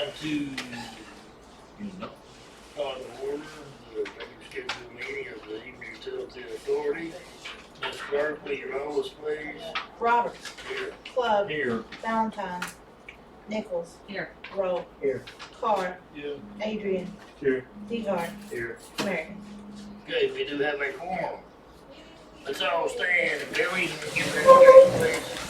time to call to order the regular scheduled meeting of the Evening Utility Authority. Ms. Clerk, will you roll us, please? Roberts. Here. Club. Here. Valentine. Nichols. Here. Roll. Here. Carr. Here. Adrian. Here. DeHart. Here. Marion. Okay, we do have a quorum. Let's all stand and Billy, give it please.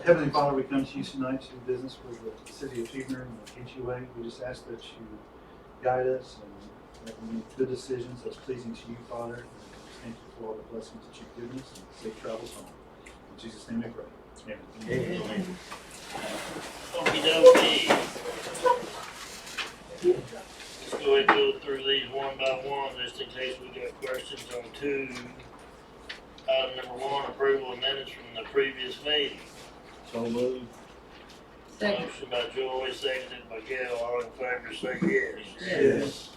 Heavenly Father, we come to you tonight to do business with the city of Huebner and the HUA. We just ask that you guide us and that we make good decisions that's pleasing to you, Father. And thank you for all the blessings that you've given us and safe travels home. In Jesus' name we pray. Amen. Amen. Okey-dokey. Let's go ahead and go through these one by one, just in case we got questions on two. Item number one, approval of minutes from the previous meeting. So moved. Second. Motion by Joy, seconded by Gail, all in favor say yes. Yes.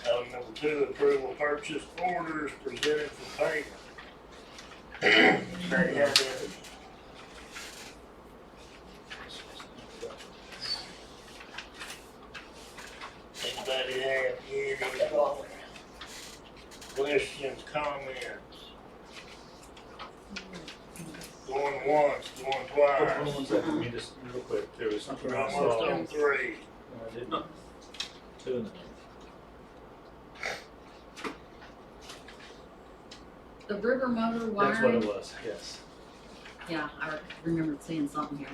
Item number two, approval of purchase orders presented for payment. Anybody have any? Anybody have any questions, comments? Going once, going Hold twice. on 1 second, let me just, real quick, there was something We're I almost saw. on three. I did not. Two in The river motor That's what wiring. it was, yes. Yeah, I remembered seeing something here.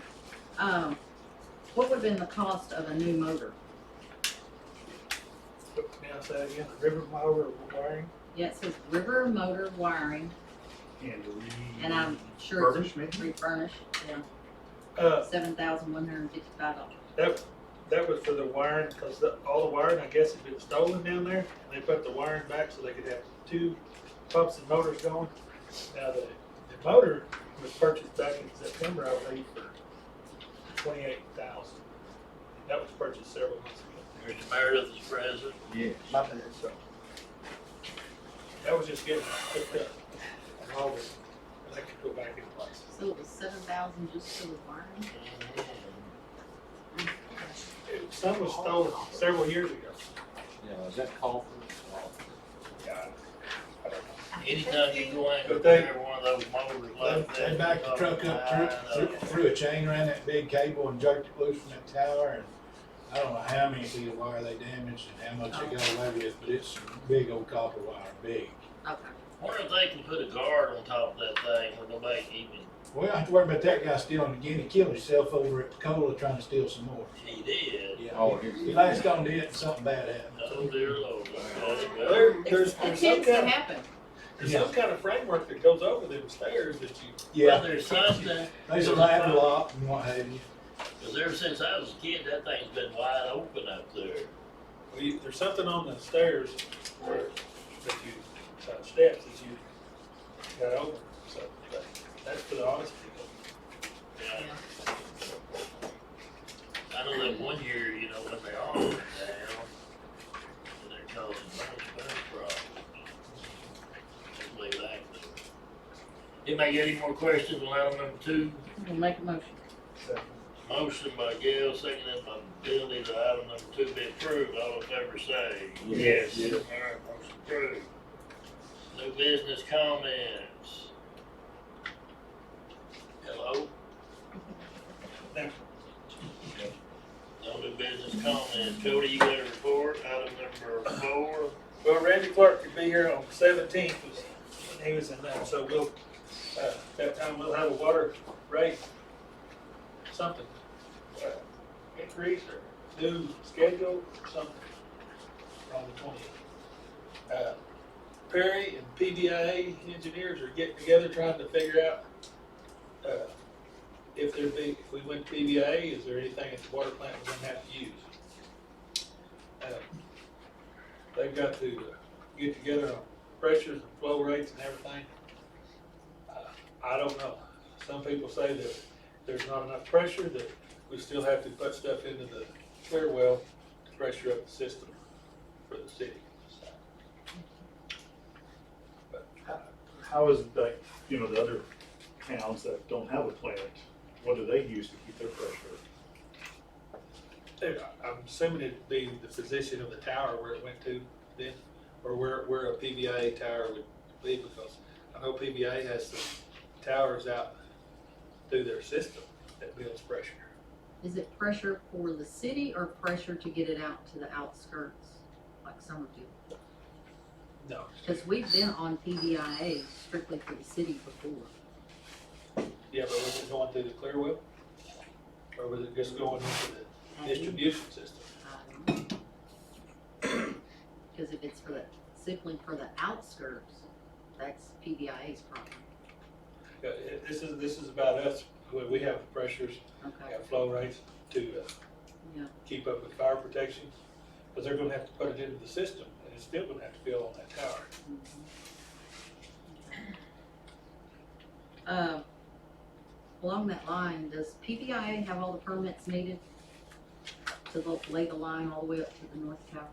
What would have been the cost of a new motor? Now say that again, the river motor wiring? Yeah, it says river motor wiring, and I'm sure it's Refurbish, maybe? refurnished, yeah, $7,155. That was for the wiring, cause all the wiring, I guess, had been stolen down there, and they put the wiring back so they could have two pumps and motors going. Now, the motor was purchased back in September, I believe, for $28,000. That was purchased several months ago. Mr. Meredith is present. Yes. That was just getting hooked up, and all the electrical back in place. So it was $7,000 just for the wiring? Some was stolen several years ago. Yeah, is that call Yeah, I don't know. Anytime you go in, But they- there, one of those motors left They there. backed the truck up through a chain, ran that big cable and jerked it loose from that tower, and I don't know how many feet of wire they damaged and how much they got away with, but it's some big old copper wire, big. Okay. Wonder if they can put a guard on top of that thing where nobody can even, Well, I have to worry about that guy stealing again. He killed himself over at Cola trying to steal some more. he did. Yeah. Oh, He last gone did and something bad happened. Oh dear Lord. Okay, well, There's It some tends to kind of, happen. there's some kind of framework that goes over them stairs that you. well, there's something, There's a ladder lock and what have you. because ever since I was a kid, that thing's been wide open up there. There's something on the stairs where, that you, steps that you got over, so that's for the honest people. Yeah. Yeah. I know that one year, you know, when they all went down, and they're causing much problems. Just leave that there. Anybody got any more questions on item number two? We'll make a motion. Motion by Gail, seconded by Billy, that item number two be approved. All in favor say Yes. All right, motion approved. New business comments. Hello? No new business comments. Cody, you got a report? Item number four. Well, Randy Clark could be here on 17th, he was in there, so we'll, that time we'll have a water rate, something, increase or new schedule, something on the 20th. Perry and PDIA engineers are getting together trying to figure out, if we went to PDIA, is there anything at the water plant we're gonna have to use? They've got to get together on pressures and flow rates and everything. I don't know. Some people say that there's not enough pressure, that we still have to put stuff into the clear well to pressure up the system for the city. How is it that, you know, the other towns that don't have a plant, what do they use to keep their pressure? I'm assuming it'd be the position of the tower where it went to then, or where a PVA tower would be, because I know PVA has some towers out through their system that builds pressure. Is it pressure for the city or pressure to get it out to the outskirts, like Summerville? No. Because we've been on PVIA strictly for the city before. Yeah, but was it going through the Clearwell? Or was it just going into the distribution system? Because if it's for the, simply for the outskirts, that's PVIA's problem. Yeah, this is about us, we have pressures, we Okay, have flow rates to yeah. keep up with fire protection, because they're gonna have to put it into the system, and it's still gonna have to fill on that tower. Along that line, does PVIA have all the permits needed to lay the line all the way up to the north tower?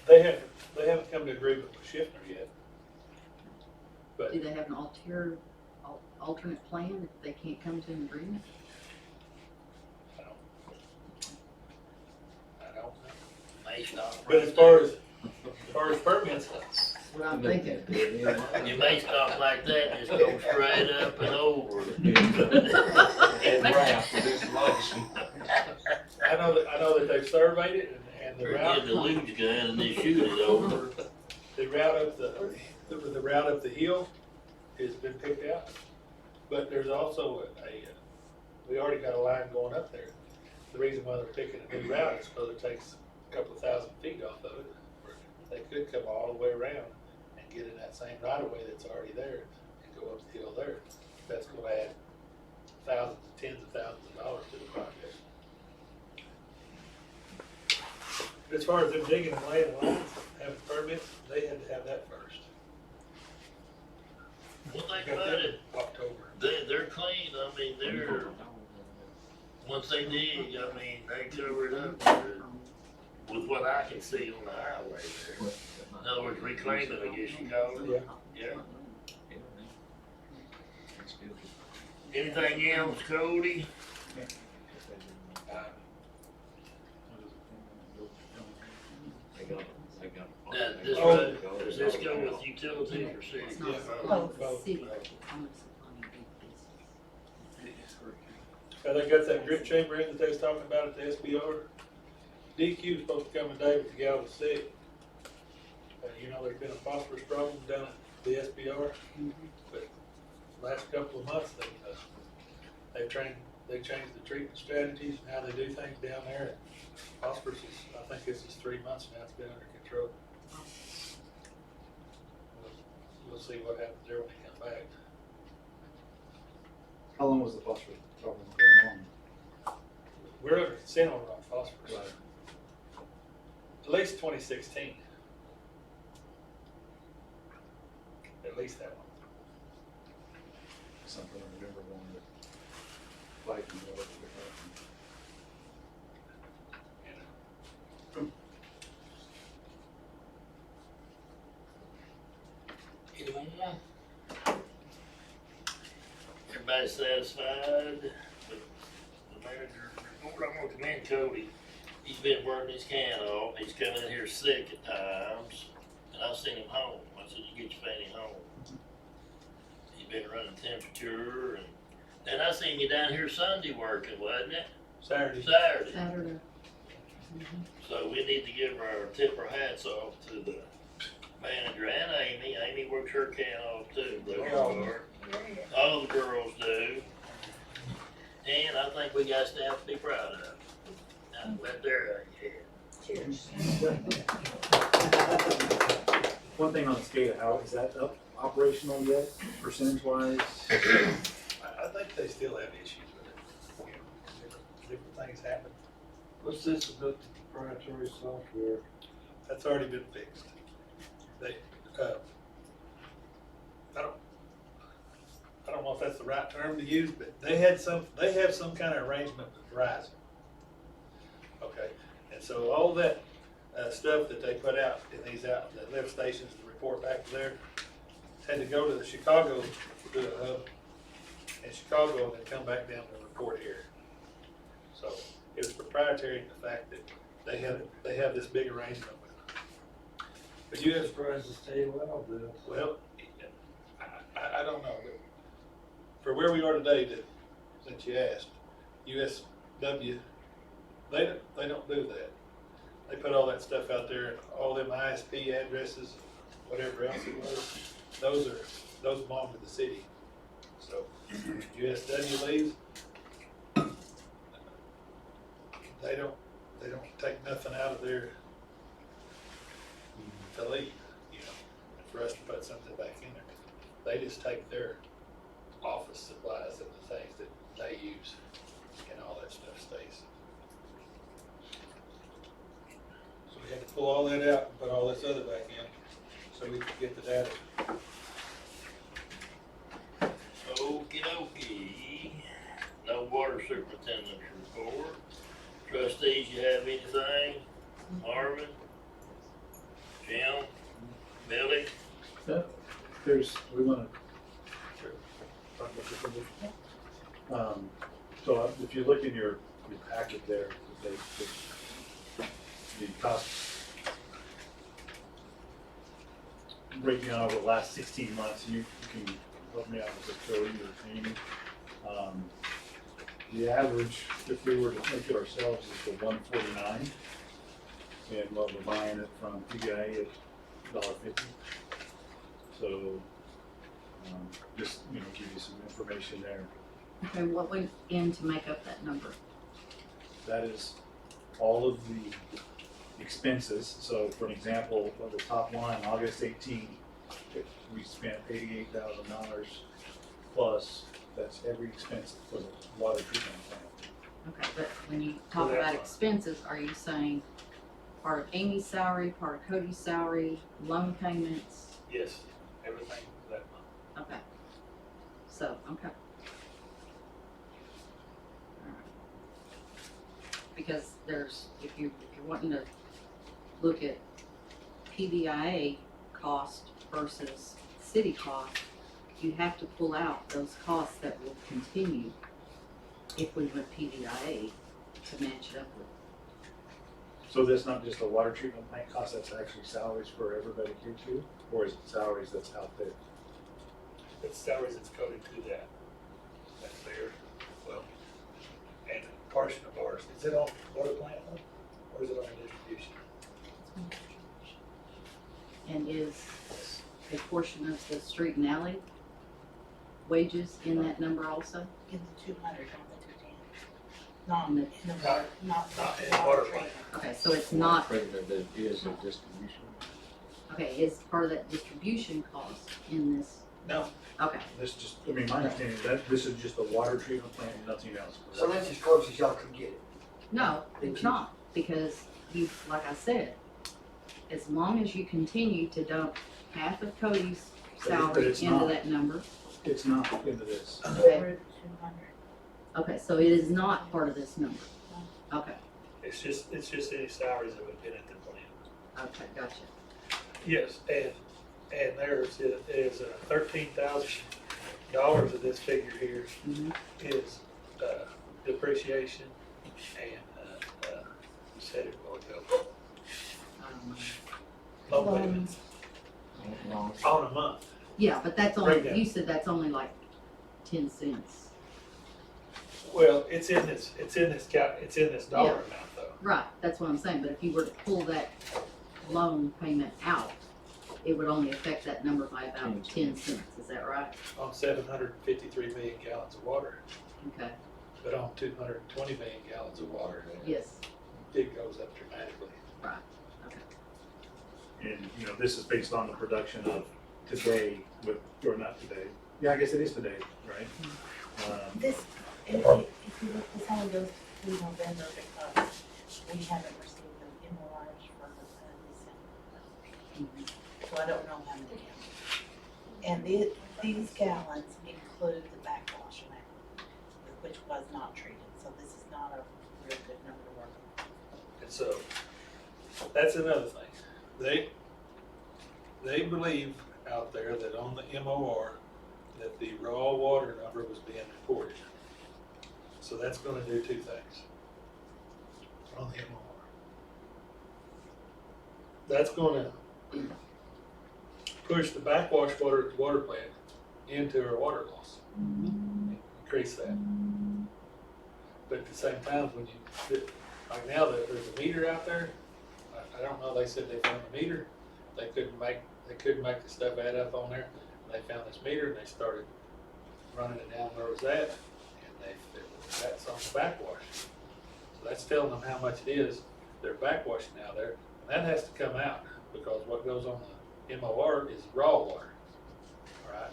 They haven't come to agreement with Schiffner yet. But Do they have an alternate plan if they can't come to an agreement? I don't know. Based off. But as far as permits, What I'm thinking. You may stop like that, just go straight up and over. And wrap for this motion. I know that they've surveyed it and the Forget the route, luge gun and then shoot it over. the route up the hill has been picked out. But there's also we already got a line going up there. The reason why they're picking a new route is because it takes a couple of 1,000 feet off of it. They could come all the way around and get in that same right of way that's already there and go up the hill there. That's gonna add thousands, tens of thousands of dollars to the project. As far as them digging and laying lines, having permits, they had to have that first. Well, think Got about that it, in October. they're clean, I mean, once they dig, I mean, they cover it up with what I can see on the highway there. In other words, reclaiming, I guess you call it. Yeah. Yeah. Anything else, Cody? This road, does this go with utilities or city? It's not Both. the city. I'm gonna supply you They got that drip chamber in that they was talking about at the SBR. DQ was supposed to come today, but the gal was sick. There's been a phosphorus problem down at the SBR, but last couple of months, they changed the treatment strategies and how they do things down there. Phosphorus is, I think this is 3 months now, it's been under control. We'll see what happens there when they come back. How long was the phosphorus problem going on? We're under consent order on phosphorus. Right. At least 2016. At least that one. Something I remember wanting to fight and whatever would happen. Any more? Everybody satisfied with the manager's report? I'm gonna commend Cody. He's been working his can off. He's coming in here sick at times. And I've seen him home. I said, you get your fanny home. He's been running temperature and I seen you down here Sunday working, wasn't it? Saturday. Saturday. Saturday. So we need to give tip our hats off to the manager and Amy. Amy works her can off too, bless her heart. All the girls do. And I think we got staff to be proud of. Now, let their Cheers. One thing on the SCADA, how is that up operational yet, percentage wise? I think they still have issues with it. Different things happen. What's this about the proprietary software? That's already been fixed. They, I don't know if that's the right term to use, but they have some kind of arrangement with Verizon. Okay, and so all that, stuff that they put out in these the lift stations to report back to there, had to go to the Chicago, to the hub in Chicago and then come back down and report here. So it was proprietary in the fact that they have this big arrangement with them. But you I'm have, surprised the state allowed this. well, I don't know, but for where we are today, that you asked, USW, they don't do that. They put all that stuff out there, and all them ISP addresses, whatever else it was, those belong to the city. So USW leaves, they don't take nothing out of there to leave, you know, for us to put something back in there. They just take their office supplies and the things that they use, and all that stuff stays. So we had to pull all that out and put all this other back in, so we could get the data. Okey dokey. No water superintendent's report. Trustees, you have anything? Marvin? Jim? Billy? We wanna talk about this a little. So if you look in your packet there, the cost breakdown over the last 16 months, you can help me out with this, Cody or Amy. The average, if we were to look at ourselves, is the 149, and what we're buying it from PGA at $1.50. So, just, you know, give you some information there. Okay, what went in to make up that number? That is all of the expenses. So for an example, of the top line, August 18, we spent $88,000 plus, that's every expense for the water treatment plant. Okay, but when you talk about expenses, are you saying part of Amy's salary, part of Cody's salary, loan payments? Yes, everything that month. Okay. So, okay. Alright. Because there's, if you're wanting to look at PBIA cost versus city cost, you have to pull out those costs that will continue if we went PBIA to match it up with. So that's not just a water treatment plant cost, that's actually salaries for everybody here too? Or is it salaries that's out there? It's salaries that's coded to that. That's there, well, and a portion of ours, is it on water plant or is it on distribution? And is a portion of the street and alley wages in that number also? In the 200, not the 210. Not In the- in the water, not Not the in the water treatment. Okay, so it's not, Pregnant that is a distribution. okay, is part of that distribution cost in this? No, Okay, This just, I mean, my understanding is that this is just a water treatment plant and nothing else. So that's as close as y'all can get it. no, it's not, because you, like I said, as long as you continue to dump half of Cody's salary it's into not. that number. It's not into this. Okay, We're at 200. okay, so it is not part of this number. Okay, it's just any salaries that have been at the plant. okay, gotcha. Yes, and there's is $13,000 of this figure here Mhm. is depreciation and you said it a while ago, loan payments on a month. Yeah, but that's only, Breakdown. you said that's only like 10 cents. Well, it's in this dollar Yeah. amount though. Right, that's what I'm saying, but if you were to pull that loan payment out, it would only affect that number by about 10 cents, is that right? On 753 million gallons of water, Okay, but on 220 million gallons of water, yes, it goes up dramatically. right, okay. And, you know, this is based on the production of today with, or not today. Yeah, I guess it is today, right? This, if you look, this only goes through November because we haven't received the MORs for December. So I don't know how many gallons. And these gallons include the backwash amount, which was not treated, so this is not a real good number to work on. And so, that's another thing. They believe out there that on the MOR, that the raw water number was being reported. So that's gonna do two things. on the MOR. That's gonna push the backwash water at the water plant into our water loss. Increase that. But at the same time, when you, like now that there's a meter out there, I don't know, they said they found a meter, they couldn't make the stuff add up on there. And they found this meter and they started running it down where it was at, and that's on the backwash. So that's telling them how much it is they're backwashing out there, and that has to come out, because what goes on the MOR is raw water, right?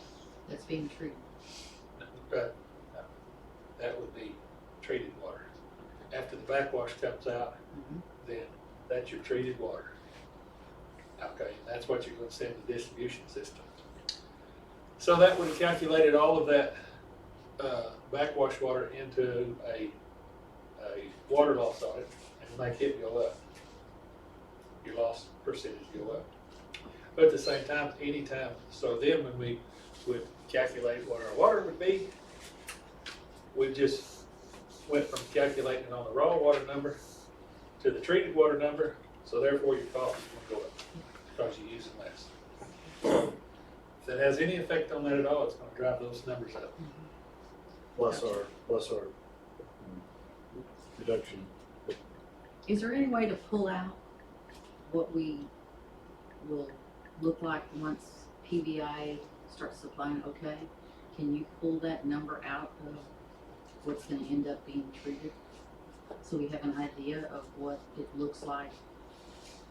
That's being treated. But that would be treated water. After the backwash comes out, then that's your treated water. Okay, and that's what you're gonna send the distribution system. So that would have calculated all of that backwash water into a water loss audit and make it go up. Your loss percentage go up. But at the same time, anytime, so then when we would calculate what our water would be, we just went from calculating it on the raw water number to the treated water number, so therefore your cost is gonna go up because you're using less. If that has any effect on that at all, it's gonna drive those numbers up. Plus our reduction. Is there any way to pull out what we will look like once PBI starts supplying okay? Can you pull that number out of what's gonna end up being treated? So we have an idea of what it looks like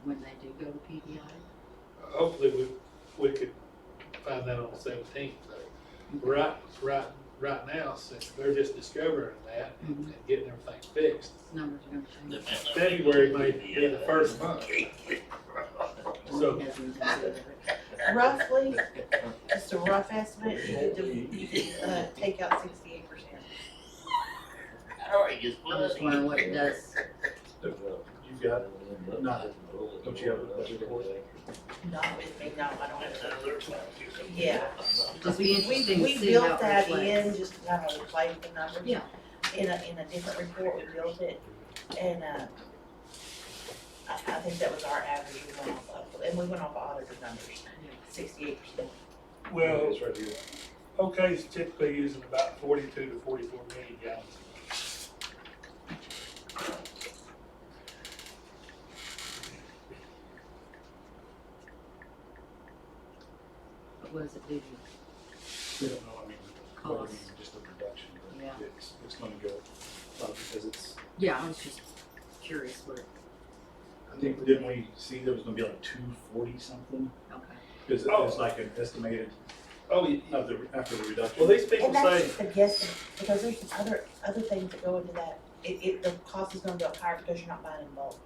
when they do go to PBI? Hopefully we could find that on the 17th. Right now, since they're just discovering that and getting everything fixed, Numbers are gonna change. February may be the first month. So Roughly, just a rough estimate, you could take out 68%. All right, just I'm just wondering what it does. You've got, don't you have a budget report? Not with me, no, I don't That's have how they're supposed to. Yeah. Just be interesting to We see how built it that reflects. in, just to kind of play with the numbers. Yeah. In a different report, we built it, and, I think that was our average we went off of, and we went off audited numbers, 68%. well, It's right here. OK's typically using about 42 to 44 million gallons. But what does it do? We don't know, I mean, what I mean, Cost. just the reduction, Yeah. but it's gonna go up because it's, Yeah, I was just curious what, I think, didn't we see there was gonna be like 240 something? okay. Because it was like an estimated Oh, of after the reduction. well, these people And that's say, just a guess, because there's some other things that go into that, the cost is gonna go up higher because you're not buying in bulk.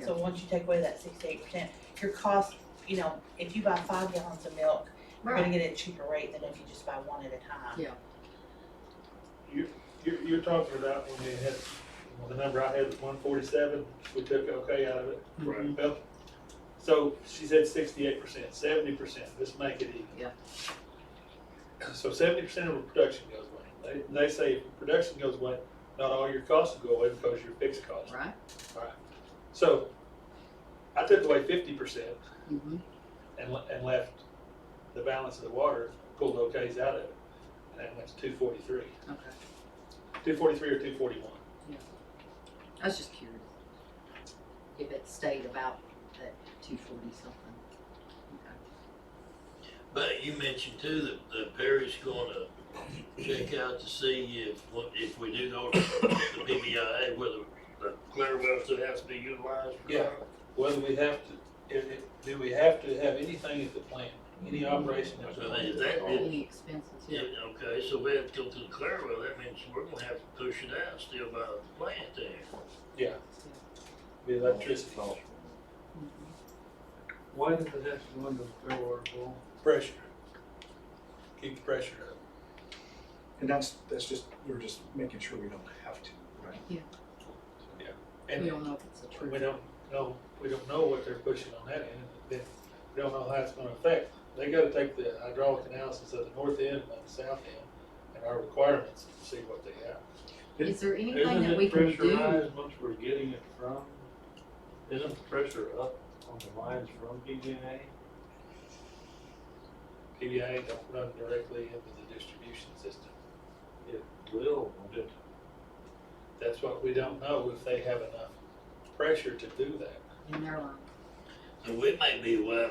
So once you take away that 68%, your cost, if you buy 5 gallons of milk, you're gonna get it at a cheaper rate than if you just buy one at a time. Yeah. you're talking about when we had, well, the number I had was 147, we took OK out of it. Right. Well, so she said 68%, 70%, let's make it even. Yeah. So 70% of the production goes away. They say if production goes away, not all your costs will go away because your fixed costs. Right? So I took away 50% Mm-hmm. and left the balance of the water, pulled OKs out of it, and that went to 243. Okay. 243 or 241. I was just curious if it stayed about that 240 something. Okay. But you mentioned too that the parish gonna check out to see if we do go to the PBIA, whether the clear well still has to be utilized. or Yeah. not. Whether we have to, do we have to have anything at the plant, any operation at the So plant? is that, Any expenses, yeah. okay, so we have to go to the clear well, that means we're gonna have to push it out still by the plant there. Yeah. The electricity, Mhm. Why does it have to go into the clear water bowl? pressure. Keep the pressure up. And that's just, we're just making sure we don't have to, right? And We don't know if it's a true. we don't know what they're pushing on that end. Then we don't know how it's gonna affect. They gotta take the hydraulic analysis of the north end and the south end and our requirements to see what they have. Is there anything Isn't that we it can do? pressurized once we're getting it from, isn't the pressure up on the lines from PG&A? PBI don't run directly into the distribution system. It will, won't it? That's what we don't know, if they have enough pressure to do that. In their line? So we may be well,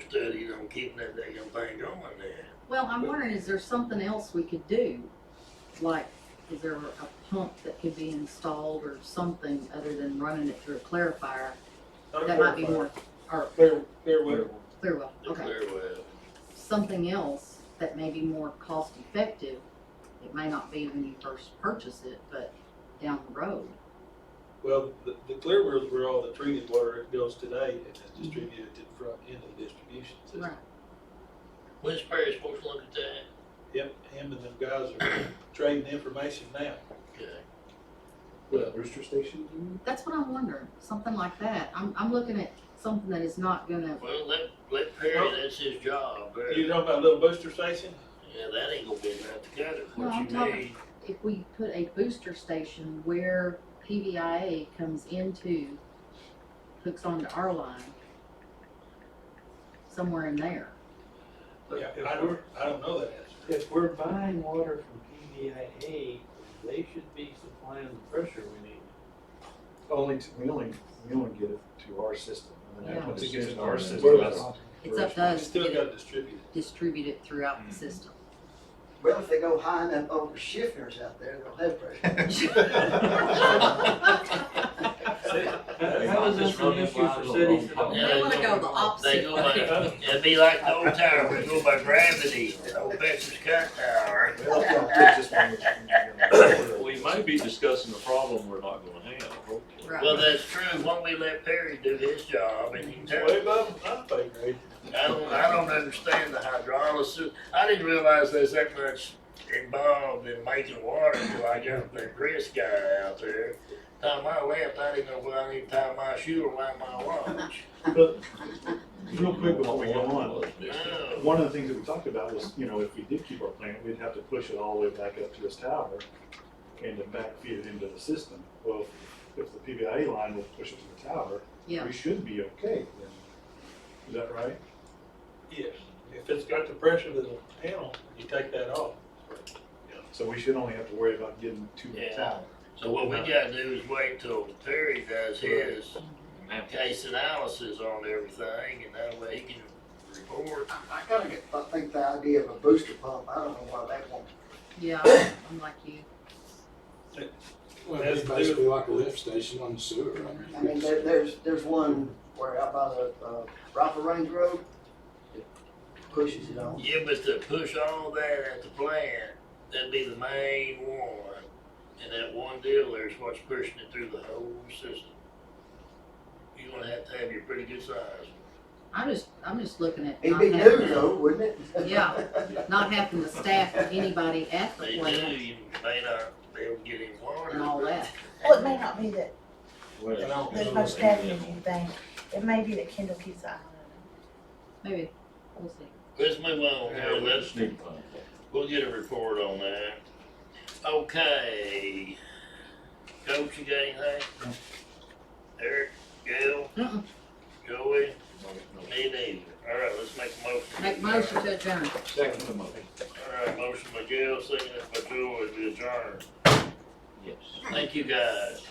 studying on keeping that damn thing going there. Well, I'm wondering, is there something else we could do? Like, is there a pump that could be installed or something other than running it through a clarifier? Not a That might be clarifier. more, or Clear well. clear well, The okay. clear well. Something else that may be more cost effective. It may not be when you first purchase it, but down the road. Well, the clear well is where all the treated water goes today and is distributed to the front end of the distribution system. Right. When's Perry supposed to look at that? Yep, him and them guys are trading information now. Okay. What, a booster station? That's what I'm wondering, something like that. I'm looking at something that is not gonna, Well, let Perry, that's his job. You talking about a little booster station? Yeah, that ain't gonna be enough together, No, what I'm you talking- need. if we put a booster station where PVIA comes into, hooks onto our line, somewhere in there. Yeah, I don't know that answer. If we're buying water from PVIA, they should be supplying the pressure we need. We only get it to our system. And then Yeah. once it Once it gets gets to our to system, our that's. system. It's up to us to Still get gotta it distribute it. distributed throughout the system. Well, if they go high enough over shifters out there, they'll have pressure. How is this an issue for cities that don't? Yeah, They wanna go the They opposite go by, way. it'd be like the old tower, we go by gravity, the old Betcher's Cut Tower. Well, yeah, it's just one of those- We might be discussing a problem we're not gonna have, hopefully. Right. Well, that's true, when we let Perry do his job, and he can tell Way above my pay grade. I don't understand the hydrolysis. I didn't realize there's that much involved in making water until I got that Chris guy out there. Time I left, I didn't know whether I need to tie my shoe or wipe my watch. But, real quick before we go on, Oh. one of the things that we talked about was, if we did keep our plant, we'd have to push it all the way back up to his tower and then back feed it into the system. Well, if the PVIA line will push it to the tower, Yeah, we should be okay then. Is that right? Yes, if it's got the pressure to the panel, you take that off. So we should only have to worry about getting to the Yeah. tower. So what we gotta do is wait till Perry does his case analysis on everything, and that way he can report. I think the idea of a booster pump, I don't know why that won't. yeah, I'm like you. Well, it's basically like a lift station on the sewer. I mean, there's one where out by the, Rifle Range Road, it pushes it on. Yeah, but to push all that at the plant, that'd be the main one. And that one deal there is what's pushing it through the whole system. You're gonna have your pretty good size. I'm just looking at It'd not be new having, though, wouldn't it? Yeah. not having to staff anybody at the They do, plant you may not be able to get any water. and all that. Well, it may not be that Well, there's much staffing as you think. It may be that Kendall keeps an eye on Maybe, we'll see. Let's move on. Yeah, we Let's, just need to find out. we'll get a report on that. Okay. Coach, you got anything? Eric, Gail, Mm-mm. Joey? Me neither. All right, let's make a motion. Make motion to adjourn. Second the motion. All right, motion by Gail, seconded by Joey to adjourn. Yes. Thank you, guys.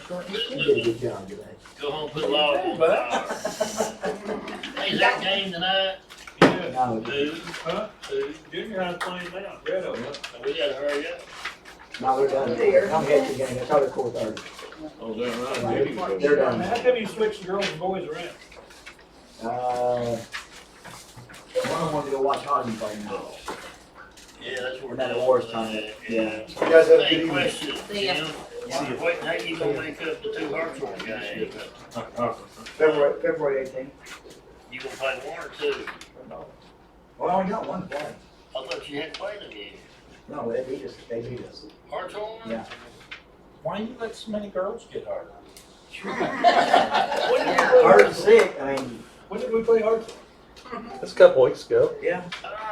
Short and sweet. Did a good job today. Go home, put log on fire. Hey, is that game tonight? Yeah. No, Who? Huh? Junior high playing now, Red Oak. We gotta hurry up. no, they're done. I'm at the game, it's already 4:30. Oh, that's right. They're done. How come you switch the girls and boys around? One wanted to go watch hockey play now. Yeah, that's what we're That doing. awards time, Yeah. You guys have a good Hey, evening. question, See ya. Jim? Wait, how you gonna make up the two Hartshorn games? February 18th. You gonna play one or two? Well, I only got one play. I thought you hadn't played them yet. No, they beat us. Hartshorn? Yeah. Why you let so many girls get hurt? When did we play Hard and sick, I mean, When did we play Hartford? That's a couple weeks ago. Yeah.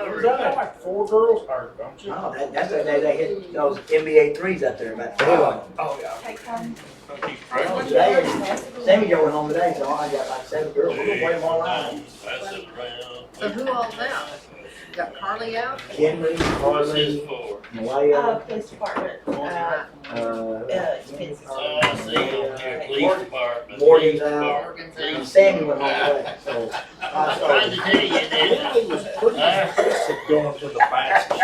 Was that like 4 girls, or don't you? No, that's the day they hit those NBA threes up there, about 4 of them. Oh, yeah. Take one. Well, today, Sammy going home today, so I got like 7 girls. We're gonna wait them online. Pass it around. So who all's out? You got Carly out? Kenley, What's this Harley, for? Malaya, Police department, uh, expenses. Oh, I see on here, police department. Morgan's police out. department, Morgan's and Sammy went home today, so. I tried to tell you that. He was pretty impressive going to the basket.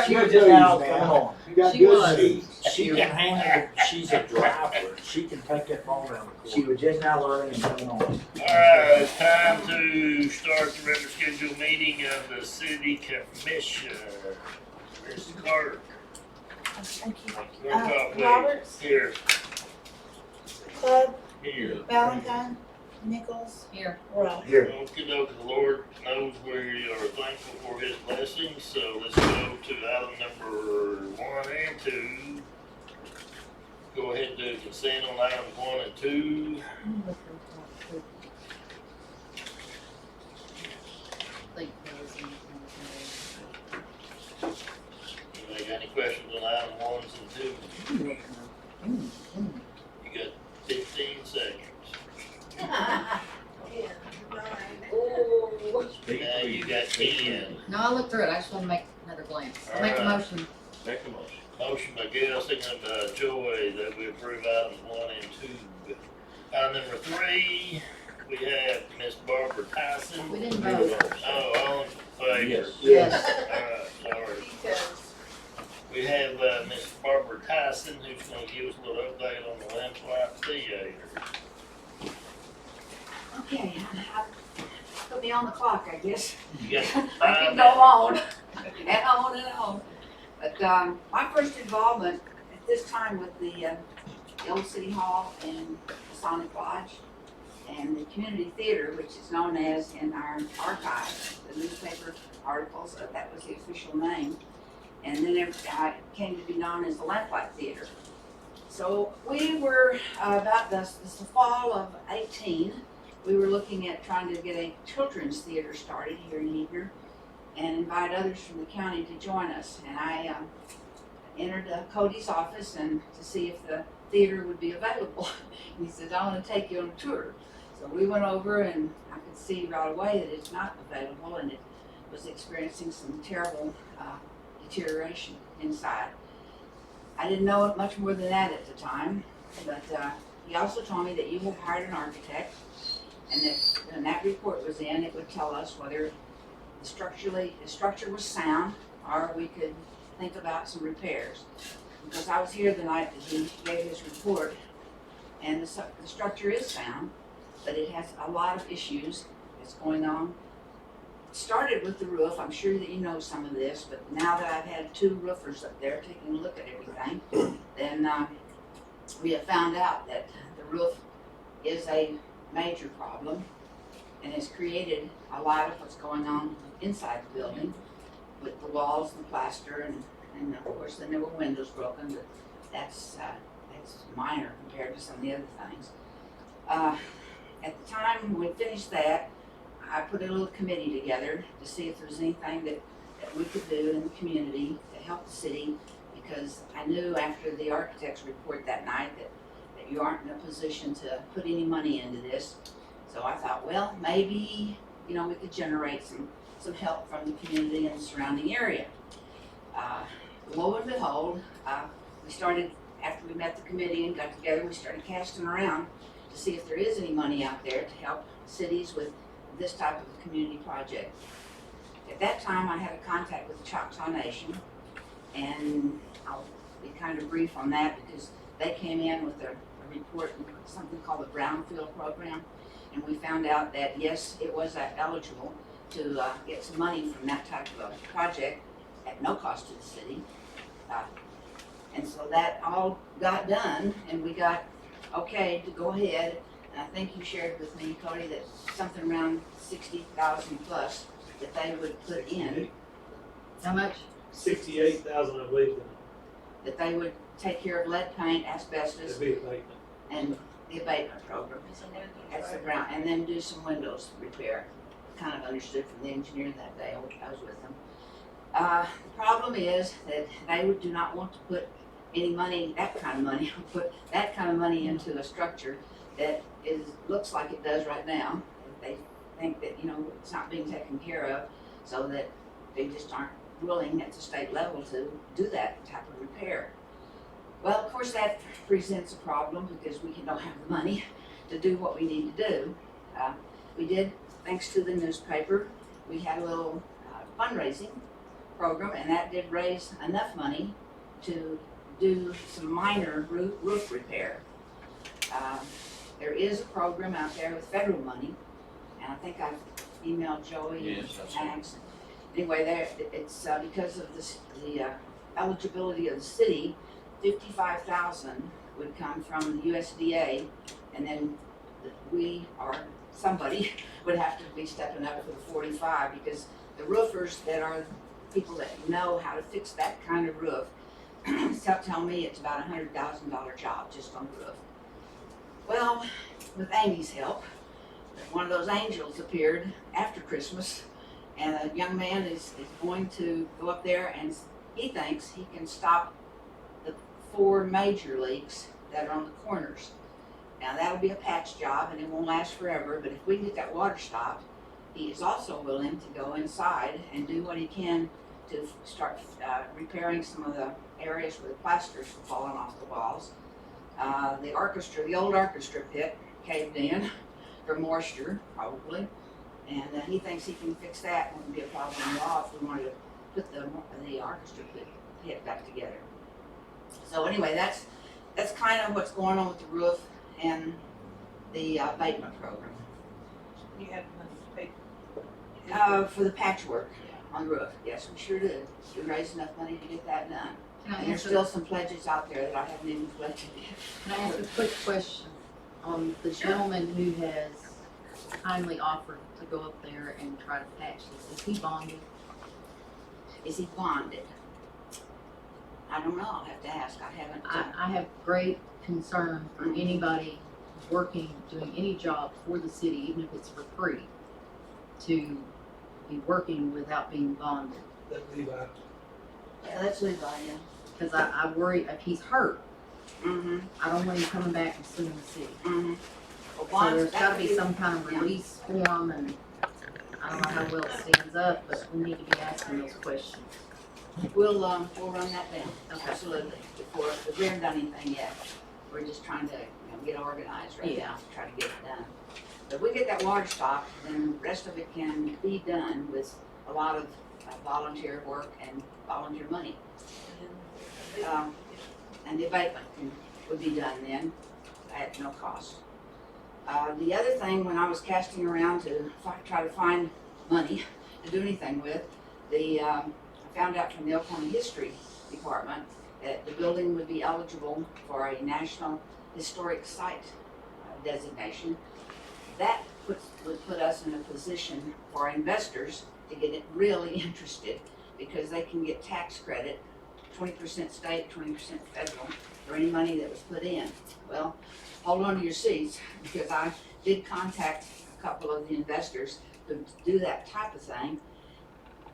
She was just now coming home. You got She good was. seats. She can handle, she's a driver, she can take that ball down the She court. was just now learning and coming home. Alright, it's time to start the regular scheduled meeting of the city commission. Where's the clerk? Thank you. Roll call, please. Roberts, Here. Club, Here. Valentine, Nichols, Here. Rowe. Here, Okey-doke, the Lord knows we are thankful for his blessings, so let's go to item number 1 and 2. Go ahead and do consent on items 1 and 2. Like, those and- Anybody got any questions on item 1 and 2? You got 15 seconds. Now you got 10. No, I looked through it, I just wanna make another glance. I'll make a Alright. motion. Make a motion. Motion by Gail, second by Joy, that we approve items 1 and 2. Item number 3, we have Miss Barbara Tyson. We didn't vote. Oh, all in favor? Yes. Yes. Alright, sorry. We have, Miss Barbara Tyson, who's gonna give us a little update on the Lamplight Theater. Okay, put me on the clock, I guess. You got I 5 can go on and on and on. But my first involvement at this time with the old City Hall and the Sonic Lodge and the community theater, which is known as in our archives, the newspaper articles, that was the official name. And then it came to be known as the Lamplight Theater. So we were about the fall of 18. We were looking at trying to get a children's theater started here in Eager and invite others from the county to join us. And I entered Cody's office and to see if the theater would be available. And he said, I want to take you on a tour. So we went over and I could see right away that it's not available and it was experiencing some terrible deterioration inside. I didn't know it much more than that at the time, but he also told me that you had hired an architect and that when that report was in, it would tell us whether the structure was sound or we could think about some repairs. Because I was here the night that he gave his report and the structure is sound, but it has a lot of issues that's going on. It started with the roof. I'm sure that you know some of this, but now that I've had 2 roofers up there taking a look at everything, then we have found out that the roof is a major problem and has created a lot of what's going on inside the building with the walls and the plaster and of course then there were windows broken, but that's minor compared to some of the other things. At the time when we finished that, I put a little committee together to see if there was anything that we could do in the community to help the city, because I knew after the architect's report that night that you aren't in a position to put any money into this. So I thought, well, maybe, we could generate some help from the community and the surrounding area. Lo and behold, we started, after we met the committee and got together, we started casting around to see if there is any money out there to help cities with this type of a community project. At that time, I had a contact with the Choctaw Nation, and I'll be kind of brief on that because they came in with a report, something called the Brownfield Program, and we found out that yes, it was eligible to get some money from that type of a project at no cost to the city. And so that all got done, and we got okay to go ahead. And I think you shared with me, Cody, that something around 60,000 plus that they would put in. How much? 68,000, I believe, That they would take care of lead paint, asbestos, it'd be abatement. and the abatement program. That's the ground, and then do some windows repair. kind of understood from the engineer that day, I was with them. The problem is that they do not want to put any money, that kind of money, put that kind of money into a structure that looks like it does right now. They think that, you know, it's not being taken care of, so that they just aren't willing at the state level to do that type of repair. Well, of course, that presents a problem because we don't have the money to do what we need to do. We did, thanks to the newspaper, we had a little fundraising program, and that did raise enough money to do some minor roof repair. There is a program out there with federal money, and I think I've emailed Joey and Max. Anyway, it's because of the eligibility of the city, 55,000 would come from the USDA, and then we or somebody would have to be stepping up for the 45, because the roofers that are people that know how to fix that kind of roof tell me it's about $100,000 job just on the roof. Well, with Amy's help, one of those angels appeared after Christmas, and a young man is going to go up there, and he thinks he can stop the 4 major leaks that are on the corners. Now that'll be a patch job and it won't last forever, but if we can get that water stopped, he is also willing to go inside and do what he can to start repairing some of the areas where the plaster's falling off the walls. The old orchestra pit caved in from moisture, probably, and he thinks he can fix that. It wouldn't be a problem at all if we wanted to put the orchestra pit back together. So anyway, that's kind of what's going on with the roof and the abatement program. You have money to pay. For the patchwork on the roof, yes, we sure did. We raised enough money to get that done. And there's still some pledges out there that I haven't even collected yet. Can I ask a quick question? The gentleman who has kindly offered to go up there and try to patch this, is he bonded? Is he bonded? I don't know, I'll have to ask, I haven't. I have great concern for anybody working, doing any job for the city, even if it's for free, to be working without being bonded. Yeah, that's Levi, yeah. Because I worry if he's hurt, Mm-hmm, I don't want him coming back and suing the city. mm-hmm. So there's gotta be some kind of release form, and I don't know how well it stands up, but we need to be asking those questions. We'll run that down, Okay. absolutely, because we haven't done anything yet. We're just trying to, get organized right now to try to get it done. But if we get that water stopped, then the rest of it can be done with a lot of volunteer work and volunteer money. And the abatement would be done then at no cost. The other thing, when I was casting around to try to find money to do anything with, I found out from the Oklahoma History Department that the building would be eligible for a National Historic Site designation. That would put us in a position for investors to get it really interested, because they can get tax credit, 20% state, 20% federal, for any money that was put in. Well, hold on to your seats, because I did contact a couple of the investors to do that type of thing,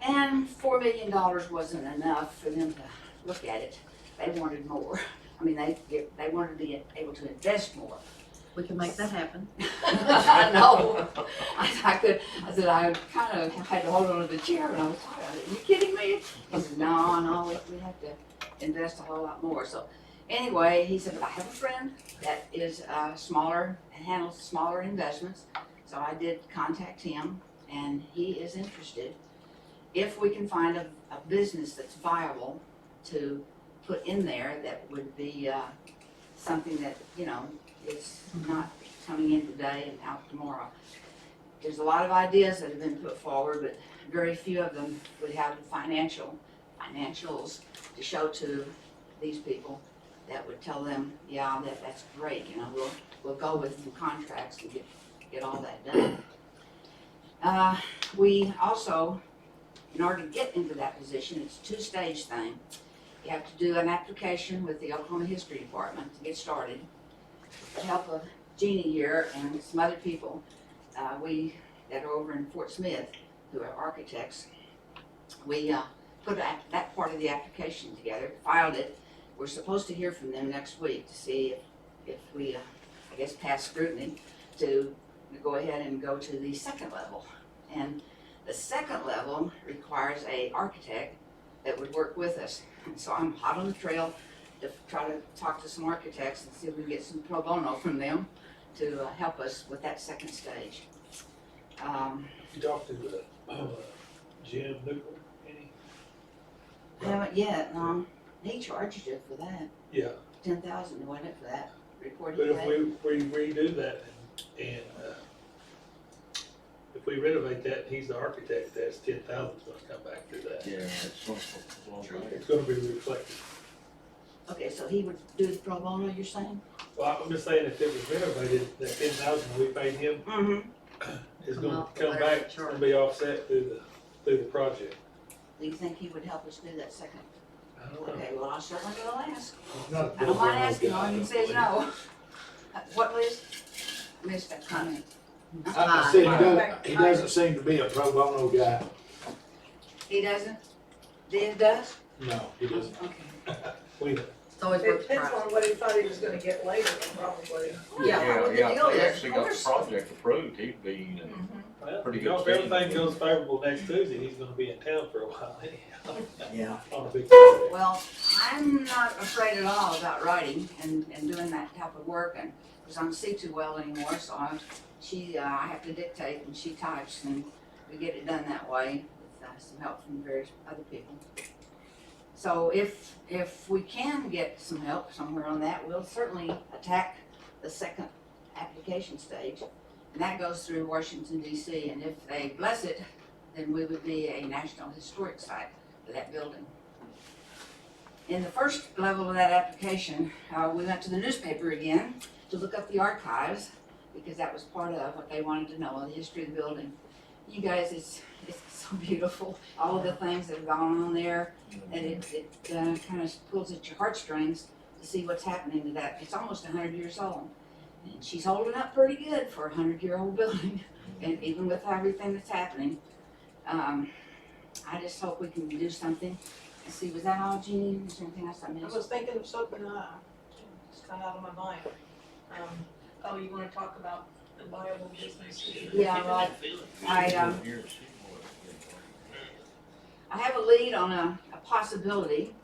and $4 million wasn't enough for them to look at it. They wanted more. I mean, they wanted to be able to invest more. We can make that happen. I know. I said, I kind of had to hold on to the chair, and I was like, are you kidding me? He said, no, we have to invest a whole lot more. So anyway, he said, but I have a friend that is smaller and handles smaller investments. So I did contact him, and he is interested. If we can find a business that's viable to put in there, that would be something that, is not coming in today and out tomorrow. There's a lot of ideas that have been put forward, but very few of them would have the financials to show to these people that would tell them, yeah, that's great, we'll go with some contracts and get all that done. We also, in order to get into that position, it's a 2-stage thing. You have to do an application with the Oklahoma History Department to get started. With the help of Jeannie here and some other people, we that are over in Fort Smith, who are architects. We put that part of the application together, filed it. We're supposed to hear from them next week to see if we, I guess, pass scrutiny to go ahead and go to the second level. And the second level requires an architect that would work with us. And so I'm hot on the trail to try to talk to some architects and see if we can get some pro bono from them to help us with that second stage. You talked to Jim Nickel, any? Haven't yet, he charged you for that, Yeah, 10,000, wasn't it, for that report but he if made? we redo that and if we renovate that, he's the architect, that's 10,000's gonna come back through that. Yeah, it's It's gonna be reflected. Okay, so he would do the pro bono, you're saying? Well, I'm just saying, if it was renovated, that 10,000 we paid him Mm-hmm. is Come gonna off the come letter back, of it's gonna charge. be offset through the project. Do you think he would help us do that second? I don't know. Okay, well, I certainly will ask. He's not a I don't pro mind bono asking, guy, all he don't says believe. no. What, Liz? Missed that comment. I said he doesn't seem to be a pro bono guy. He doesn't? Did does? No, he doesn't. Okay. We, It's always It worth the depends try. on what he thought he was gonna get later, probably. Yeah, what the deal They is, actually of got the course. project approved, he'd be, well, Pretty you know, if good everything schedule. goes favorable next Tuesday, he's gonna be in town for a while anyhow, Yeah. on a big project. Well, I'm not afraid at all about writing and doing that type of work, and, because I don't see too well anymore, so I have to dictate and she types, and we get it done that way with some help from various other people. So if we can get some help somewhere on that, we'll certainly attack the second application stage. And that goes through Washington DC, and if they bless it, then we would be a National Historic Site for that building. In the first level of that application, we went to the newspaper again to look up the archives, because that was part of what they wanted to know, the history of the building. You guys, it's so beautiful, all of the things that have gone on there, and it kind of pulls at your heartstrings to see what's happening to that. It's almost 100 years old, and she's holding up pretty good for a 100-year-old building, and even with everything that's happening. I just hope we can do something. Let's see, was that all, Jeannie? Was there anything else I I missed? was thinking of something, just got out of my mind. Oh, you wanna talk about the viable business? Yeah, well, I have a lead on a possibility,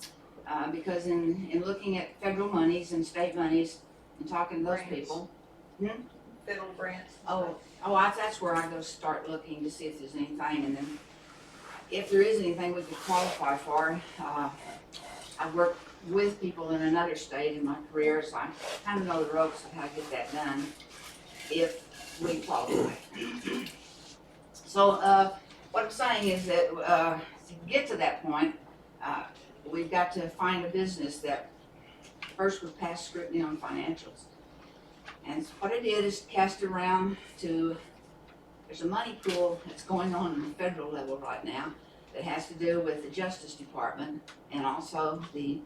because in looking at federal monies and state monies and talking to those Grants. people. Federal grants. That's where I go start looking to see if there's anything, and then if there is anything we could qualify for. I've worked with people in another state in my career, so I kind of know the ropes of how to get that done if we qualify. So what I'm saying is that to get to that point, we've got to find a business that first would pass scrutiny on financials. And what I did is cast it around to, there's a money pool that's going on in the federal level right now that has to do with the Justice Department and also the,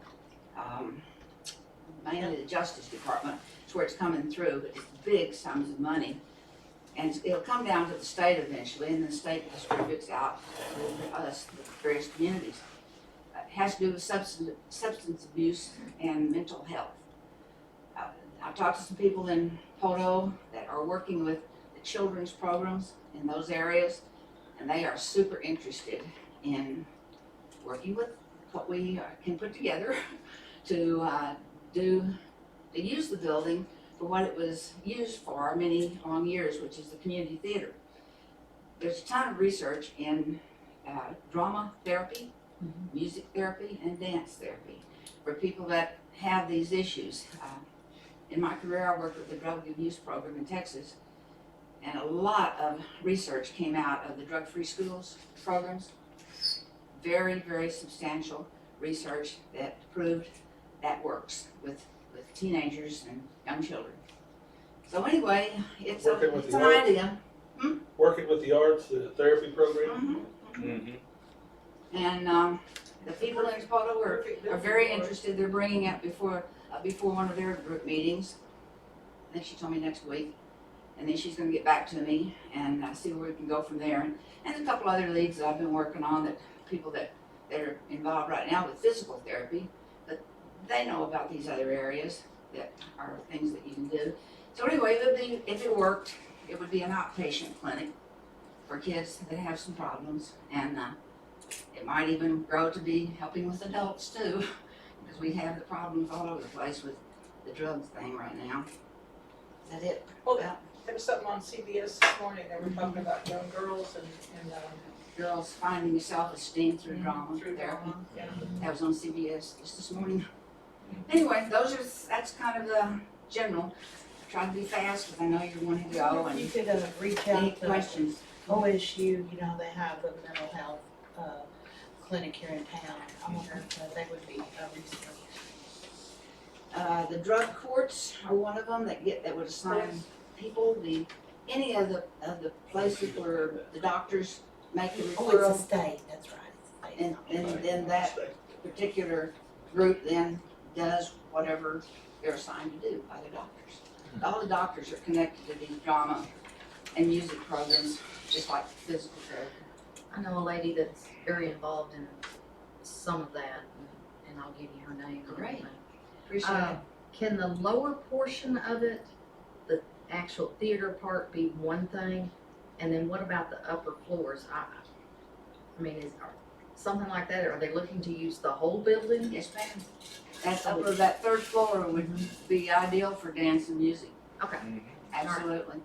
mainly the Justice Department. It's where it's coming through, but it's big sums of money. And it'll come down to the state eventually, and the state distributes out to us, the various communities. It has to do with substance abuse and mental health. I've talked to some people in Poto that are working with the children's programs in those areas, and they are super interested in working with what we can put together to use the building for what it was used for many long years, which is the community theater. There's a ton of research in drama therapy, music therapy, and dance therapy for people that have these issues. In my career, I worked with the drug abuse program in Texas, and a lot of research came out of the drug-free schools programs. Very, very substantial research that proved that works with teenagers and young children. So anyway, it's Working with an the arts. idea. Working with the arts, the therapy program. And the people in Poto are very interested. They're bringing it before one of their group meetings. I think she told me next week. and then she's gonna get back to me and see where we can go from there. And a couple other leads that I've been working on, that people that are involved right now with physical therapy, but they know about these other areas that are things that you can do. So anyway, it would be, if it worked, it would be an outpatient clinic for kids that have some problems, and it might even grow to be helping with adults too, because we have the problems all over the place with the drugs thing right now. Is that it? Well, there was something on CBS this morning, they were talking about young girls and Girls finding self-esteem through drama through therapy. drama, yeah. That was on CBS just this morning. Anyway, that's kind of the general. Try to be fast because I know you're wanting to go. You And could reach any out to questions? OSU, you know, they have a mental health, clinic here in town. I wonder if they would be a resource. The drug courts are one of them that would assign people. Any of the places where the doctors make the Oh, it's a referral, state, that's right. It's a state. and then that particular group then does whatever they're assigned to do by the doctors. All the doctors are connected to these drama and music programs, just like physical therapy. I know a lady that's very involved in some of that, and I'll give you her name. and Great. everything. Appreciate it. Can the lower portion of it, the actual theater part, be one thing? And then what about the upper floors? I mean, is something like that, are they looking to use the whole building? Yes, ma'am. That third floor would be ideal for dance and music. Okay. Absolutely.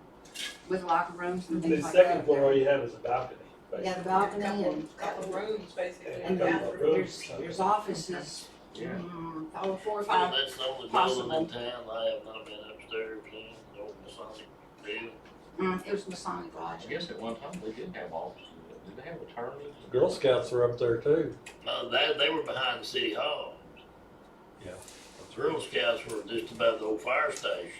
With locker rooms and The things like that. second floor, all you have is a balcony. You got a balcony Couple of rooms, basically. and there's offices, Yeah. over 4 or Well, 5. that's the only possible. building in town, I have not been upstairs in, the old Masonic deal. It was Masonic Lodge. I guess at one time they did have offices. Did they have attorneys? Girl Scouts are up there too. No, they were behind the city hall. Yeah. The Girl Scouts were just above the old fire station.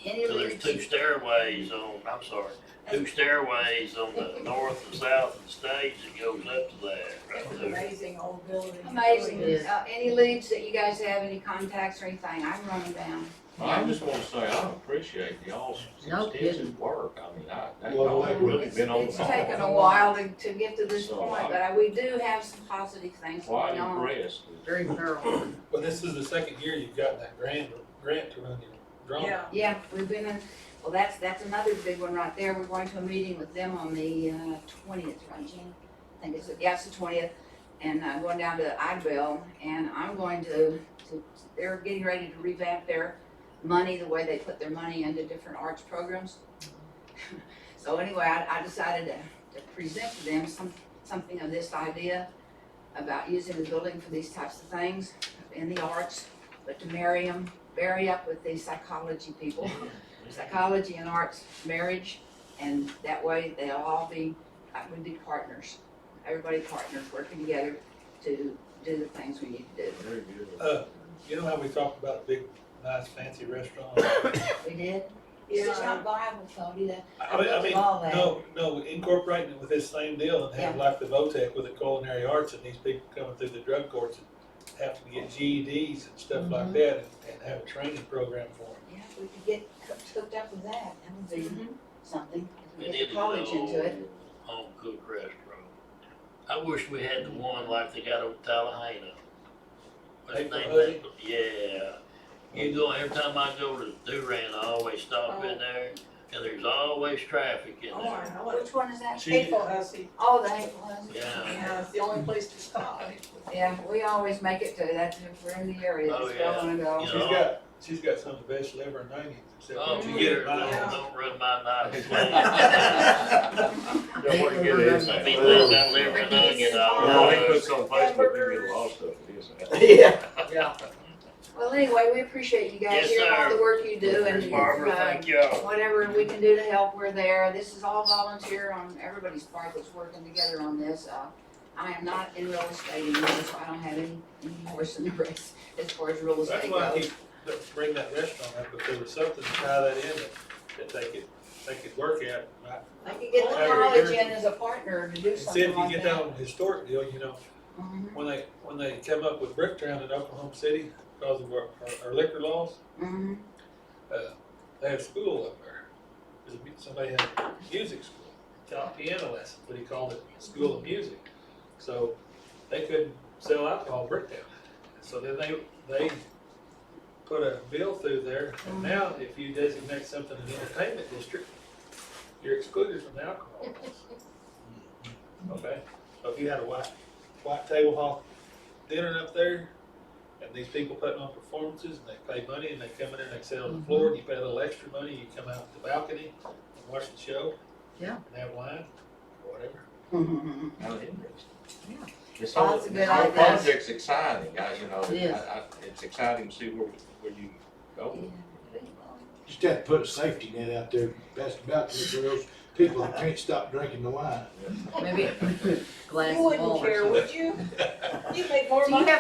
Any So there's two leads? stairways on, two stairways on the north and south of the stage that goes up to that, It's right an there. amazing old building. Amazing. Yeah. Any leads that you guys have, any contacts or anything, I can run them down. I just wanna say, I appreciate y'all's No kidding. extensive work. I mean, Well, y'all have really It's been on the it's ball. taken a while to get to this So, point, but we do have some positive things Quite going on. impressed. Very thorough. Well, this is the second year you've gotten that grant to run your drama. Yeah. Yeah, we've been in, well, that's another big one right there. We're going to a meeting with them on the 20th, right, Jen? I think it's the 20th. And I'm going down to Idabel, and I'm going to, they're getting ready to revamp their money, the way they put their money into different arts programs. So anyway, I decided to present to them something of this idea about using the building for these types of things in the arts, but to marry up with these psychology people. Psychology and arts marriage, and that way they'll all be, we'd be partners. Everybody partners, working together to do the things we need to do. Very good. You know how we talked about a big, nice, fancy restaurant? We did? It's just not viable, Cody, that, I mean, all that. no, incorporating it with this same deal and have Yeah. like the VOTEC with the culinary arts and these people coming through the drug courts and have to get GEDs and stuff like that and have a training program for them. yeah, if we could get hooked up with that, that would be something. If We we need get to the college go into it. home cooked restaurant. I wish we had the one like they got over Tallahassee. What's the name of that? Yeah. You go, every time I go to Durant, I always stop in there, and there's always traffic in Oh, there. I know it. Which one is that? Hateful Hussy. Oh, the Hateful Hussy. Yeah. Yeah, it's the only place to stop. Yeah, we always make it to that if we're in the area, Oh, that's yeah. where I wanna go. You She's got some of the best liver and onions except Oh, what you you get get her, at mine. Yeah. don't run my knife. Yeah, what do you get is I that? mean, leave that liver and onion all Well, he over. puts on Facebook, you get a lot of stuff, it is. Yeah. Yeah. Well, anyway, we appreciate you guys Yes, here and all sir. the work you do, and Barbara, thank y'all. whatever we can do to help, we're there. This is all volunteer on everybody's part that's working together on this. I am not in real estate anymore, so I don't have any horse in the race as far as real That's estate why I goes. keep bring that restaurant up, if there was something to tie that in that they could work at. I could get the Hey, college here- in as a partner to do And see something if you like get that that. on the historic deal, you know, Mhm, when they come up with Bricktown in Oklahoma City because of our liquor laws, mhm. they had school up there. somebody had a music school, taught piano lessons, but he called it School of Music. So they couldn't sell alcohol in Bricktown. So then they put a bill through there, and now if you designate something an entertainment district, you're excluded from the alcohol. Okay, so if you had a white table hall dinner up there, and these people putting on performances, and they pay money, and they come in there and they sit on the floor, and you pay a little extra money, you come out the balcony and watch the show. Yeah. And have wine, or whatever. How interesting. Yeah. This Oh, whole, that's a good this whole idea. project's exciting, It is. it's exciting to see where you go. Just have to put a safety net out there, past the balcony for those people that can't stop drinking the wine. Maybe glass You of wouldn't wall or care, something. would you? You make more Do you money. do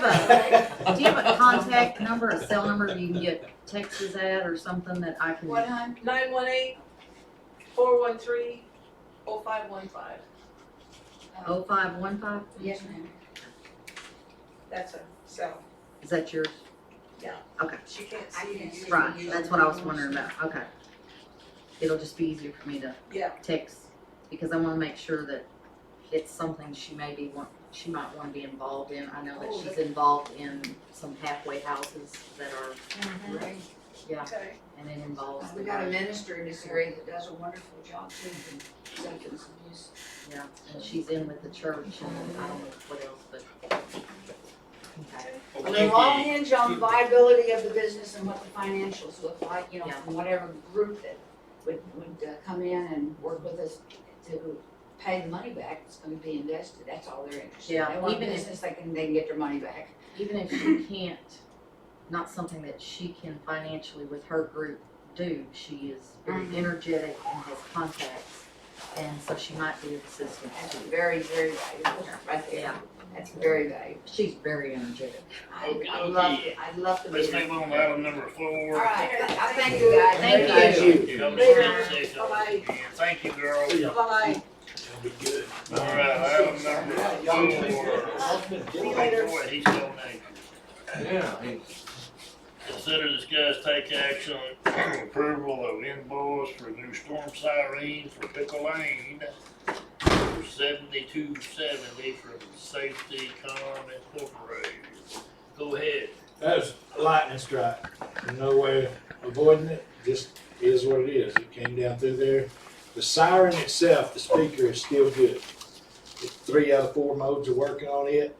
you have a contact number, a cell number you can get texts at or something that I can? 918-413-0515. 0515? Yes, ma'am. That's a cell. Is that yours? Yeah. Okay, She can't I see can't you. see. right, that's what I was wondering about, okay. It'll just be easier for me to Yeah. text, because I wanna make sure that it's something she might wanna be involved in. I know that Oh, she's involved in some halfway houses that are, Right. yeah, Okay. and it involves the We got a guy. minister in this area that does a wonderful job too, in substance abuse. Yeah, and she's in with the church and I don't know what else, but. Okay. Well, they'll all hinge on the viability of the business and what the financials look like, you know, Yeah. from whatever group that would come in and work with us to pay the money back, it's gonna be invested, that's all they're interested in. Yeah, They want a even if- business, they can get their money back. Even if she can't, not something that she can financially with her group do, she is very Mhm. energetic and has contacts. And so she might be of assistance That's too. very, very valuable, right there. Yeah. That's very valuable. She's very energetic. I'd love to Let's meet move her. on to item number 4. All right, I thank you guys. Thank you. Come Later. sit, say Bye-bye. something again. Thank you, girl. Bye-bye. It'll be good. All right, item number 4. See you later. Boy, he's so nice. Yeah, he's, Consider, discuss, take action on approval of invoice for new storm siren for Pickle Lane for $72.70 from Safety Com Incorporated. Go ahead. That was a lightning strike. No way avoiding it. Just is what it is. It came down through there. The siren itself, the speaker is still good. 3 out of 4 modes are working on it.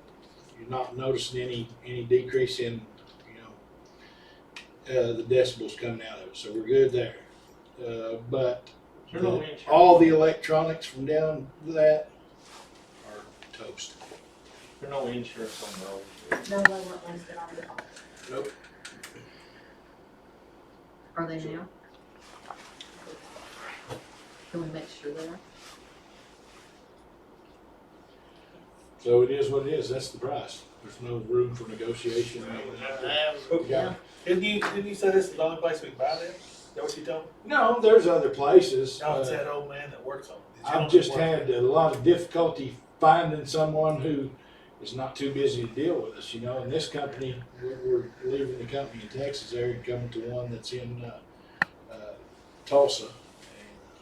You're not noticing any decrease in, the decibels coming out of it. So we're good there. But there's no insurance. all the electronics from down that are toast. There's no insurance on those. No, they weren't listed on it. Nope. Are they now? Can we make sure they are? So it is what it is. That's the price. There's no room for negotiation. Yeah. Didn't you say this is the only place we can buy them? Is that what you told me? No, there's other places. No, it's that old man that works on it. The I've gentleman just that works had a lot of difficulty finding someone who is not too busy to deal with us, And this company, we're leaving the company in Texas there and coming to one that's in Tulsa. And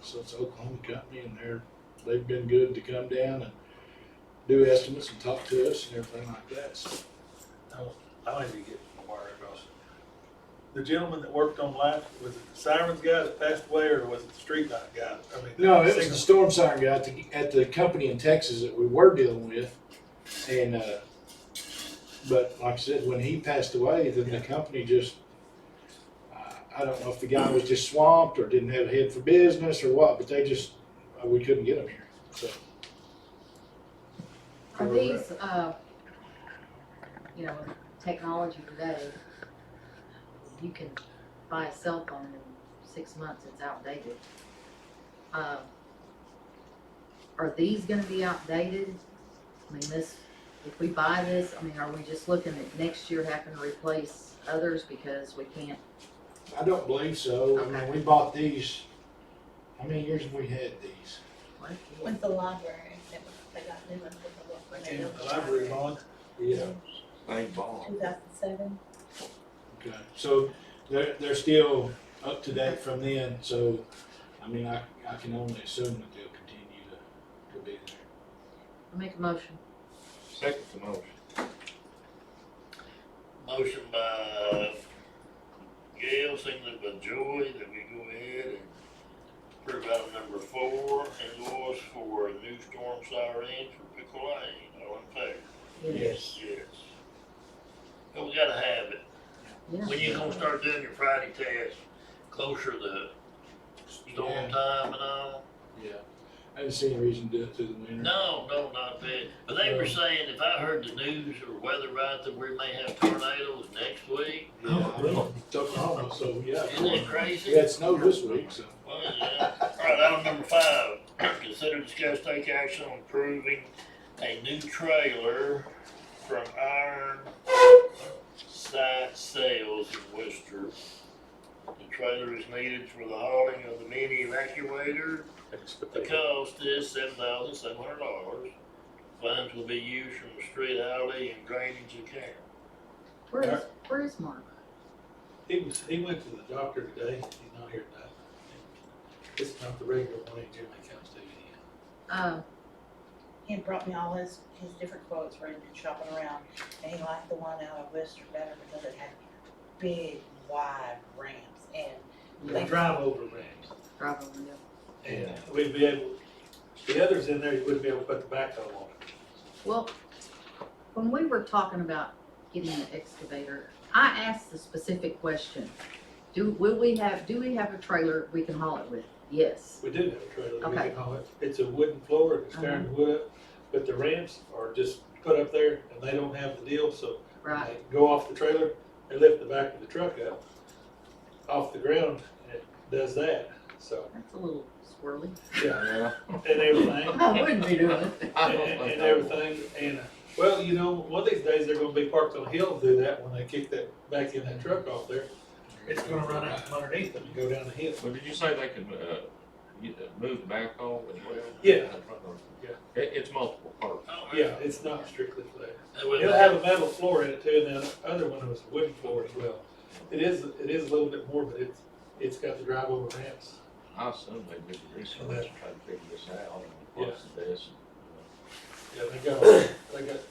so it's an Oklahoma company, and they've been good to come down and do estimates and talk to us and everything like that. So, I might be getting my wire across. The gentleman that worked on life, was it the sirens guy that passed away, or was it the street light guy? no, it was the storm siren guy at the company in Texas that we were dealing with. And, but like I said, when he passed away, then the company just, I don't know if the guy was just swamped or didn't have a head for business or what, but they just, we couldn't get him here, so. Are these, with technology today, you can buy a cell phone in 6 months, it's outdated. Are these gonna be outdated? I mean, if we buy this, I mean, are we just looking at next year having to replace others because we can't? I don't believe so. I mean, we bought these, how many years have we had these? With the library, they got new ones with the The library bond. Yeah. Same bond. 2007. Okay, so they're still up to date from then, so I mean, I can only assume that they'll continue to be there. I make a motion. Second the motion. Motion by Gail, seconded by Joy, that we go ahead and approve item number 4, endorse for a new storm siren for Pickle Lane. All in favor? Yes. Yes. But we gotta have it. Yeah. When you gonna start doing your Friday test, closer to storm Yeah. time and all? Yeah. I didn't see any reason to do it through the winter. No, not bad. But they were saying, if I heard the news or weather right, that we may have tornadoes next week. Yeah, I mean, Oklahoma, so yeah. Isn't that crazy? We had snow this week, so. Well, yeah. All right, item number 5, consider discuss take action on approving a new trailer from Iron Site Sales in Worcester. The trailer is needed for the hauling of the mini evacuator. The cost is $7,700. Funds will be used from the street alley and drainage account. Where is Mark? He went to the doctor today, he's not here tonight. It's not the regular one he generally comes to. He brought me all his different quotes for him shopping around, and he liked the one out of Worcester better because it had big, wide ramps, and The drive over ramps. Drive over there. And we'd be able, the others in there, you wouldn't be able to put the backhoe on it. Well, when we were talking about getting an excavator, I asked the specific question. Do we have a trailer we can haul it with? Yes. We do have a trailer, we Okay. can haul it. It's a wooden floor, it's carrying the wood up, but the ramps are just put up there and they don't have the deal, so Right. they go off the trailer, they lift the back of the truck up off the ground, and it does that, so, That's a little swirly. yeah, and everything. I wouldn't be doing it. And everything, and, well, you know, one of these days they're gonna be parked on a hill and do that when they kick that, back in that truck off there. It's gonna run out from underneath them and go down the hill. Well, did you say they could, move the backhoe as well? Yeah. Yeah. It's multiple parts. Yeah, it's not strictly for that. That would- It'll have a metal floor in it too, and then the other one was a wooden floor as well. It is a little bit more, but it's got the drive over ramps. I assume they did the research to try to figure this out, and what's the best. Yeah, they got,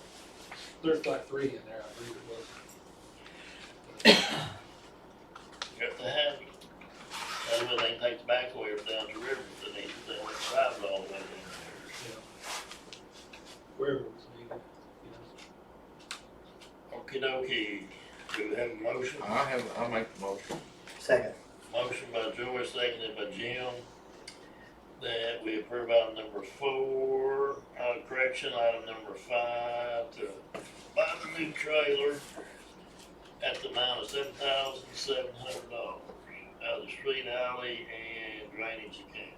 there's like 3 in there, I believe it was. Got to have it. That way they can take the backhoe every down the river if they need to, they won't drive it all the way down Yeah. Wherever it was needed, you know. there. Okey-dokey. Do we have a motion? I'll make the motion. Second. Motion by Joy, seconded by Jim, that we approve item number 4, correction, item number 5, to buy the new trailer at the amount of $7,700 out of the street alley and drainage account.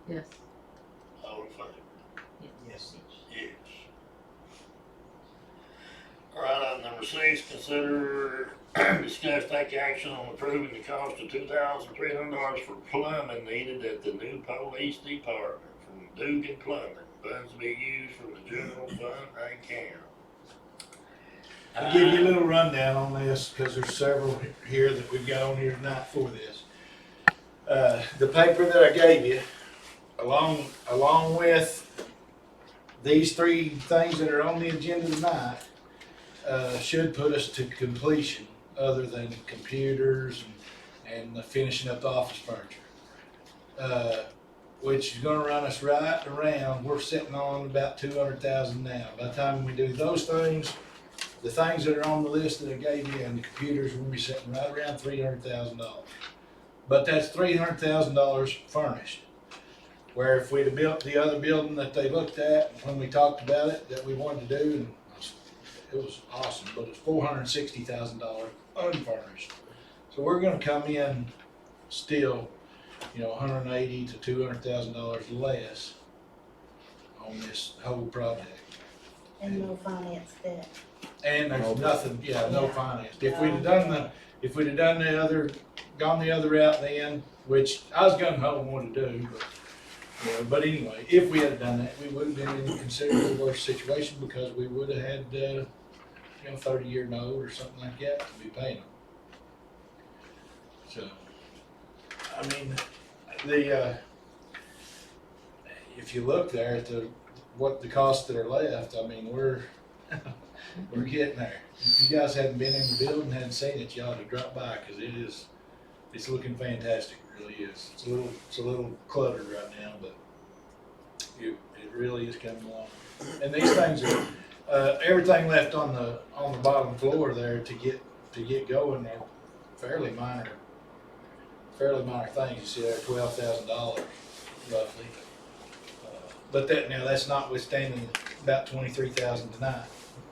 Yes. All in favor? Yes. Yes. All right, item number 6, consider, discuss, take action on approving the cost of $2,300 for plumbing needed at the new police department from Dugan Plumbing. Funds to be used from the general fund account. I'll give you a little rundown on this, because there's several here that we've got on here tonight for this. The paper that I gave you, along with these 3 things that are on the agenda tonight, should put us to completion, other than computers and the finishing up the office furniture. Which is gonna run us right around, we're sitting on about 200,000 now. By the time we do those things, the things that are on the list that I gave you and the computers, we'll be sitting right around $300,000. But that's $300,000 furnished. Where if we'd have built the other building that they looked at when we talked about it, that we wanted to do, and it was awesome, but it's $460,000 unfurnished. So we're gonna come in still, $180,000 to $200,000 less on this whole project. And no finance debt. And there's nothing, no finance. If we'd have done gone the other route then, which I was gung ho and wanted to do, but anyway, if we had done that, we would have been in a considerably worse situation, because we would have had, 30-year note or something like that to be paying them. So, I mean, if you look there at what the costs that are left, I mean, we're getting there. If you guys hadn't been in the building, hadn't seen it, you ought to drop by, cause it's looking fantastic, it really is. It's a little cluttered right now, but it really is coming along. And these things are, everything left on the bottom floor there to get going are fairly minor things. You see there, $12,000 roughly. But that's notwithstanding about 23,000 tonight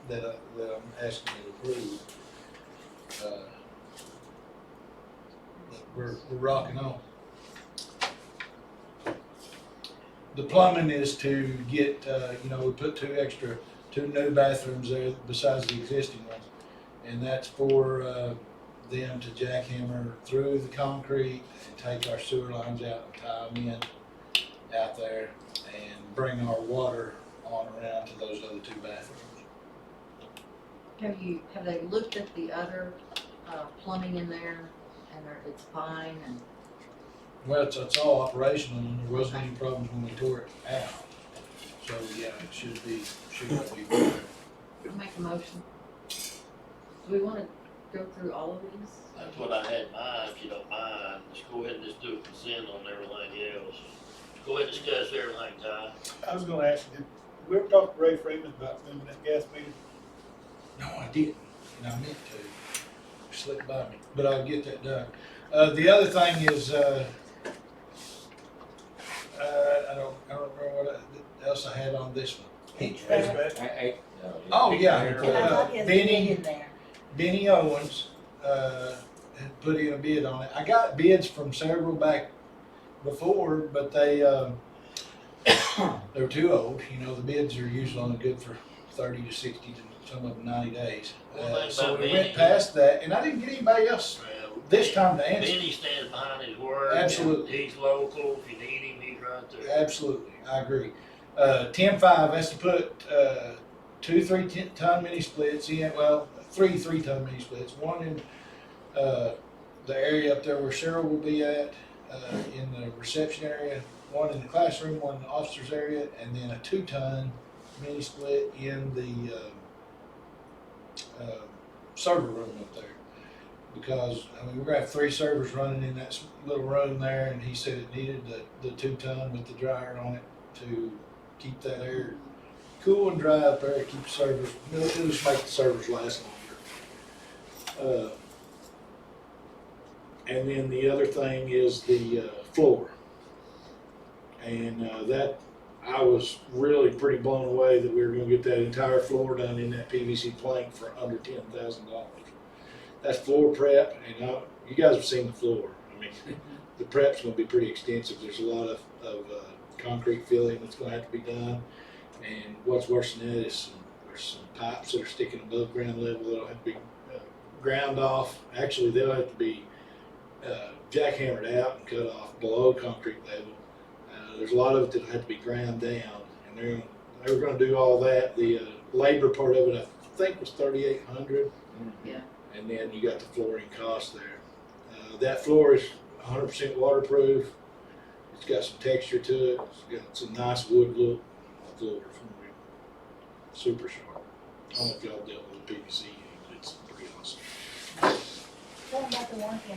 that I'm asking you to approve. We're rocking on. The plumbing is to get, we put two new bathrooms there besides the existing ones. And that's for them to jackhammer through the concrete and take our sewer lines out and tie them in out there and bring our water on around to those other two bathrooms. Have they looked at the other plumbing in there, and it's fine, and? Well, it's all operational, and there wasn't any problems when we tore it out. So, yeah, it should be fine. I'll make a motion. Do we wanna go through all of these? That's what I had in mind, if you don't mind. Just go ahead and just do a consent on everything else. Go ahead and discuss everything, Ty. I was gonna ask you, did we ever talk to Ray Freeman about moving that gas meter? No, I didn't, and I meant to. It slipped by me, but I'll get that done. The other thing is, I don't remember what else I had on this one. HVAC? Oh, yeah. And I thought he has a bid in there. Benny Owens had put in a bid on it. I got bids from several back before, but they were too old. The bids are usually only good for 30 to 60 to some of them 90 days. So we went past that, and I didn't get anybody else this time to answer. Benny stands behind his word. Absolutely. He's local. If you need him, he's right there. Absolutely, I agree. 10-5 has to put 2 3-ton mini splits in. Well, 3 3-ton mini splits. One in the area up there where Cheryl will be at, in the reception area. One in the classroom, one in the officers area, and then a 2-ton mini split in the server room up there. Because we're gonna have 3 servers running in that little room there, and he said it needed the 2-ton with the dryer on it to keep that air cool and dry up there. Keep the servers. It'll just make the servers last longer. And then the other thing is the floor, and that I was really pretty blown away that we were going to get that entire floor done in that PVC plank for under $10,000. That's floor prep, and you guys have seen the floor. I mean, the prep's going to be pretty extensive. There's a lot of concrete filling that's going to have to be done, and what's worse than that is there's some pipes that are sticking above ground level that'll have to be ground off. Actually, they'll have to be jackhammered out and cut off below concrete level. There's a lot of it that had to be ground down, and they were going to do all that. The labor part of it, I think, was $3,800. Yeah. And then you got the flooring cost there. That floor is 100% waterproof. It's got some texture to it. It's got some nice wood look floor. Super sharp. I don't know if y'all dealt with the PVC, but it's pretty awesome. Tell them about the warranty.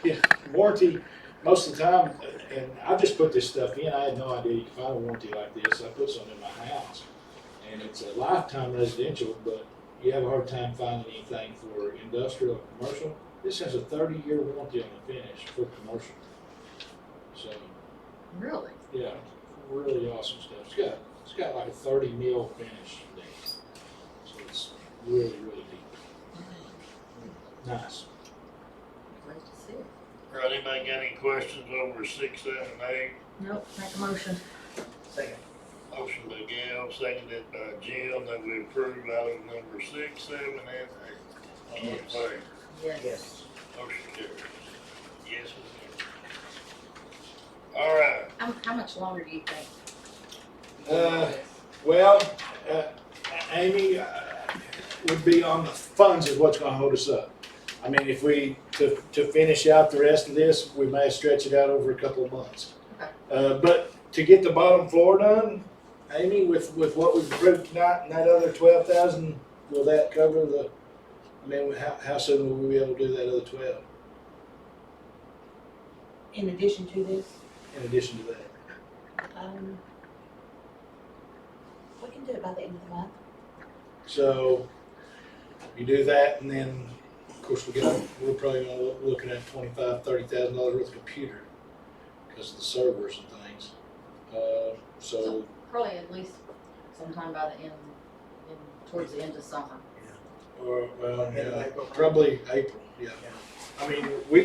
Yeah, warranty most of the time, and I just put this stuff in. I had no idea you could find a warranty like this. I put some in my house, and it's a lifetime residential, but you have a hard time finding anything for industrial or commercial. This has a 30-year warranty on the finish for commercial. So, Really? yeah, really awesome stuff. It's got like a 30 mil finish there. So it's really, really deep. Nice. Glad to see it. All right, anybody got any questions over 6, 7, 8? Nope, make a motion. Second. Motion by Gail, seconded by Jim, that we approve item number 6, 7, and 8. All in favor? Yes. Motion carries. Yes, we can. All right. How much longer do you think? Well, Amy would be on the funds is what's going to hold us up. I mean, if we, to finish out the rest of this, we may stretch it out over a couple of months. But to get the bottom floor done, Amy, with what we've approved tonight and that other 12,000, will that cover the, I mean, how soon will we be able to do that other 12 In addition to this, in addition to that? we can do it by the end of the month. So you do that, and then of course we're probably gonna looking at $25,000-$30,000 worth of computer because of the servers and things. So Probably at least sometime by the end, towards the end of summer. well, yeah, probably April. Yeah. I mean, we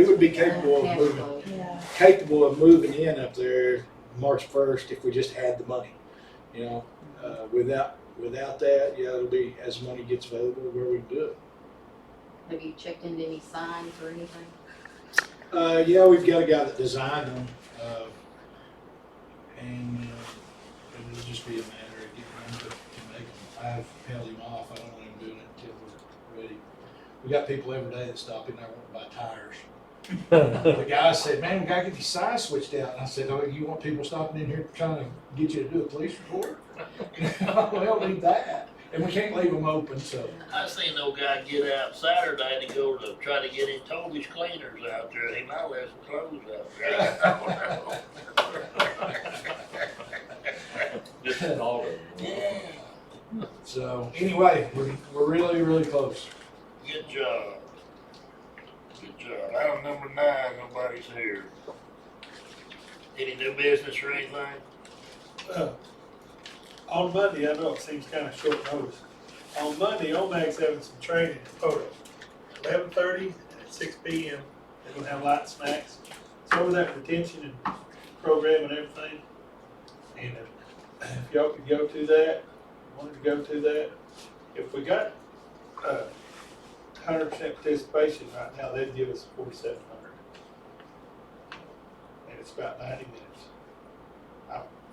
would be capable of moving. Yeah. Capable of moving in up there March 1st if we just had the money. You know, without that, yeah, it'll be as money gets available where we can do it. Have you checked into any signs or anything? Yeah, we've got a guy that designed them, and it'll just be a matter of getting him to make them. I've held him off. I don't want him doing it until we're ready. We got people every day that stop in there wanting to buy tires. The guy said, "Man, we gotta get these signs switched out." And I said, "Oh, you want people stopping in here trying to get you to do a police report?" We don't need that, and we can't leave them open. So I seen no guy get out Saturday to go to try to get in Toby's cleaners out there. He might have some clothes out there. Just all of them. Yeah. so anyway, we're really, really close. Good job. Good job. Item number 9, nobody's here. Any new business or anything? On Monday, I know it seems kind of short notice. On Monday, OMAG's having some training in photo. 11:30 and at 6 p.m. They're gonna have light snacks. It's over that retention and program and everything. And if y'all could go to that, wanted to go to that. If we got 100% participation right now, they'd give us 4,700. And it's about 90 minutes.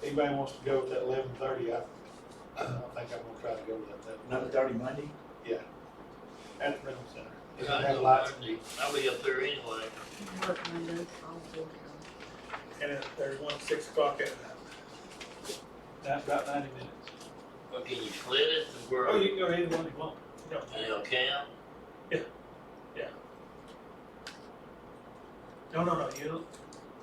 Anybody wants to go with that 11:30, I think I'm gonna try to go with that. 11:30 Monday? Yeah. At the rental center. It's I'll gonna have go lights. Monday. I'll be up there anyway. Work Mondays, I'll do it. And there's one at 6 o'clock at night. That's about 90 minutes. Well, can you split it? Where, Oh, you can go ahead and one you want. You don't- and it'll count? No, you don't.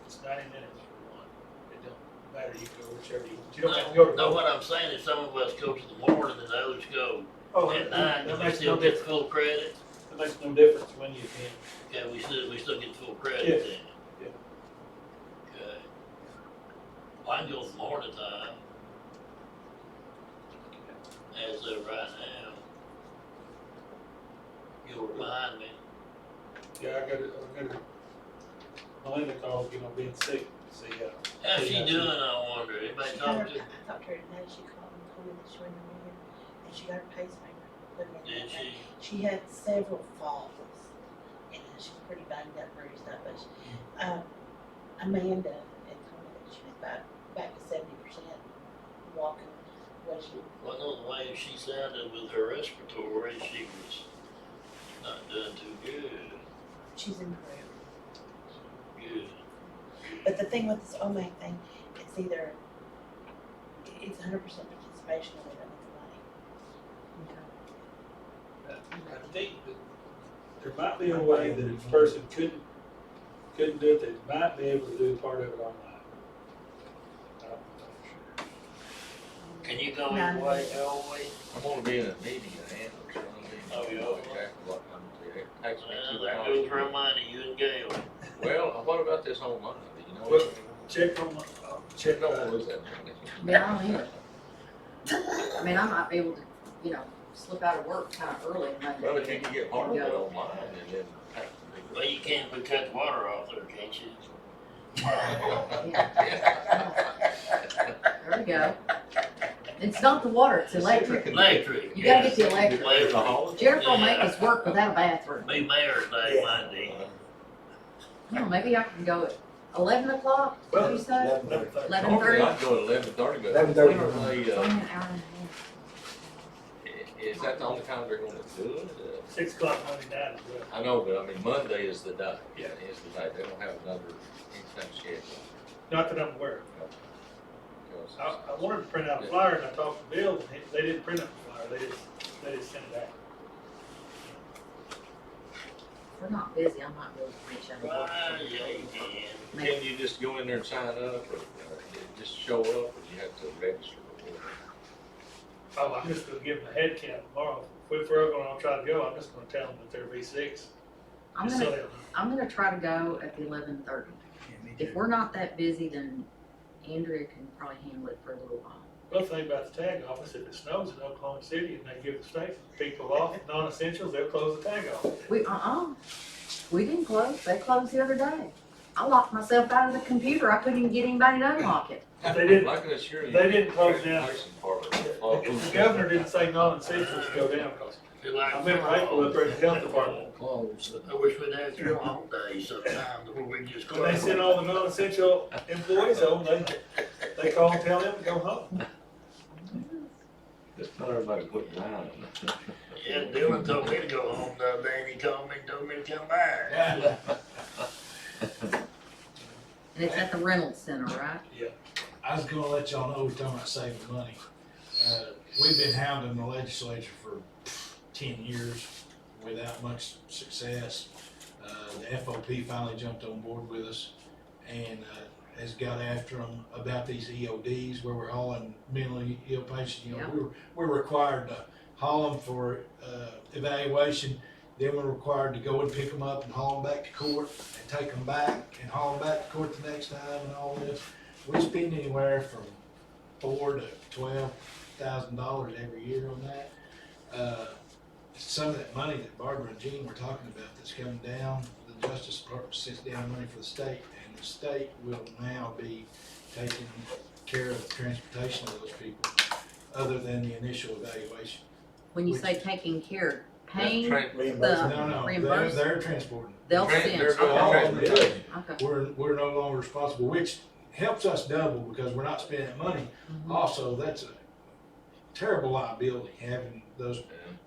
It's 90 minutes for one. It don't matter, you go whichever you want. You don't have to go to. No, what I'm saying is some of us go to the morning and the others go Oh, at that 9. Do we makes still no get difference. full credit? It makes no difference when you can. Okay, we still get full credit Yeah. then? Yeah. Okay. Well, I can go in the morning time. As of right now. You'll remind me. Yeah, I got it. Melinda called, being sick. See, How's she doing, I wonder? Anybody talk to her? I talked to her today, she called and told me that she wasn't in here, and she got her pacemaker put in. Did she? She had several falls, and she's pretty banged up, bruised up, but Amanda had told me that she was back to 70% walking, was she? Well, no, the way she sounded with her respiratory, she was not doing too good. She's improved. Good. But the thing with this OMAC thing, it's 100% participation or they don't get the money. I think that there might be a way that if a person couldn't do it, they might be able to do part of it online. I'm not sure. Can you go anyway, go away? I'm gonna be in a meeting at Antlers. Oh, I don't yeah. know exactly what I'm gonna do. It takes me Well, 2 there hours. goes her money, you and Gail. Well, what about this on Monday, you know? Well, check on, check Don't on wanna lose that money. Yeah, I don't either. I mean, I might be able to, slip out of work kind of early Monday. Well, if you can get part of it Yeah. online and then have to be. Well, you can't but cut the water off there, can't you? There we go. It's not the water, it's electric. Electric. You gotta get the electric. There's a hole. Jennifer will make us work without a bathroom. Be mayor's day Monday. No, maybe I can go at 11 o'clock, did you say? 11:30. 11:30? I'd go at 11:30, but. 11:30. It's only an hour and a half. Is that the only time they're gonna do it? 6 o'clock Monday night as well. I know, but I mean, Monday is the day. Yeah, is the day. They don't have another anything scheduled. Not that I'm aware of. Because I wanted to print out a flyer and I talked to Bill, and they didn't print out the flyer, they just sent it out. If we're not busy, I might be able to reach out. Well, yeah, you can. can you just go in there and sign up, or just show up, or you have to register? Oh, I'm just gonna give them a head count tomorrow. If we're gonna all try to go, I'm just gonna tell them that there'll be 6. I'm Just so gonna, they'll- I'm gonna try to go at the 11:30. If we're not that busy, then Andrea can probably handle it for a little while. Well, think about the tag office, if it snows in Oklahoma City and they give the state people off, non-essentials, they'll close the tag office. We didn't close, they closed the other day. I locked myself out of the computer, I couldn't even get anybody to unlock it. They didn't, I can assure you. they didn't close down. Transportation part of it. If the governor didn't say non-essentials go down, because Feel like I remember April up there at the health department. Close. I wish we'd have 3 home days sometimes where we just When they close. send all the non-essential employees home, they call and tell them to go home. Just tell everybody quit lying. Yeah, Dylan told me to go home the other day and he called me and told me to come back. And it's at the Reynolds Center, right? I was gonna let y'all know, we're talking about saving money. We've been hounding the legislature for 10 years without much success. The FOP finally jumped on board with us and has got after them about these EODs where we're hauling mentally ill patients. You know, we're required to haul them for evaluation. Then we're required to go and pick them up and haul them back to court and take them back and haul them back to court the next time and all this. We spend anywhere from $4,000 to $12,000 every year on that. Some of that money that Barbara and Jean were talking about that's coming down, the Justice Department sends down money for the state, and the state will now be taking care of the transportation of those people, other than the initial evaluation. When you say taking care, paying No, the reimbursement, they're transporting. they'll send. They're doing all all of the it. Okay. We're no longer responsible, which helps us double because we're not spending that money. Also, that's a terrible liability having those.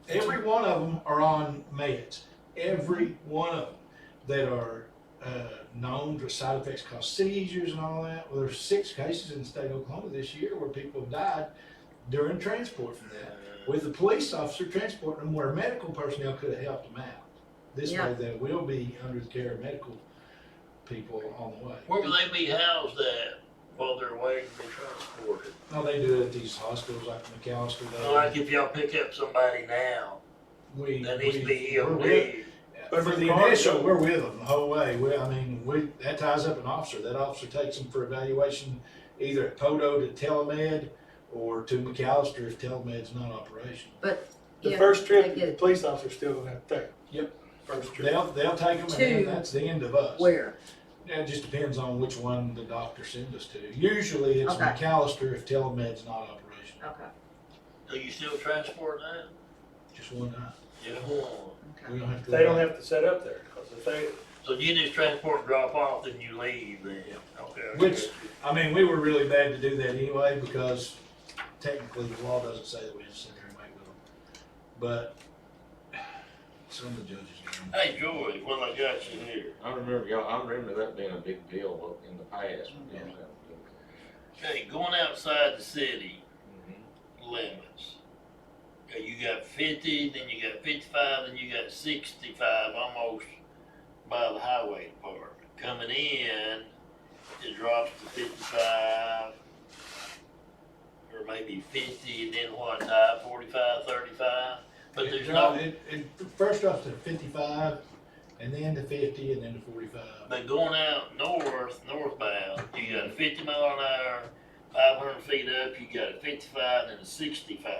Every one of them are on meds. Every one of them that are known for side effects cause seizures and all that. Well, there's 6 cases in the state of Oklahoma this year where people have died during transport from that. With the police officer transporting them where medical personnel could have helped them out. This way they will be under the care of medical people on the way. Where will they be housed at while they're waiting to be transported? No, they do it at these hospitals like McAllister. Like if y'all pick up somebody now, that needs to be we're with- EOD. But for the initial, we're with them the whole way. That ties up an officer. That officer takes them for evaluation either at Poto to Telemed or to McAllister if Telemed's not operational. But The first trip, the police officer's still gonna have to take. Yep. First trip. They'll take them and then that's the end of us. where? Yeah, it just depends on which one the doctor sends us to. Usually it's Okay. McAllister if Telemed's not operational. Okay. Do you still transport that? Just one time. Yeah. We don't have to. They don't have to set up there, because if they, So you just transport and drop off, then you leave then? Okay. Which, we were really bad to do that anyway, because technically the law doesn't say that we have to sit there and wait with them. But some of the judges do. Hey, Joy, well, I got you here. I remember that being a big deal in the past. when y'all had to do it. Okay, going outside the city limits. Okay, you got 50, then you got 55, then you got 65, almost by the highway department. Coming in, it drops to 55, or maybe 50, and then what, 45, 35? But there's no, It first drops to 55, and then to 50, and then to 45. but going out northbound, you got a 50 mile an hour, 500 feet up, you got a 55 and a 65.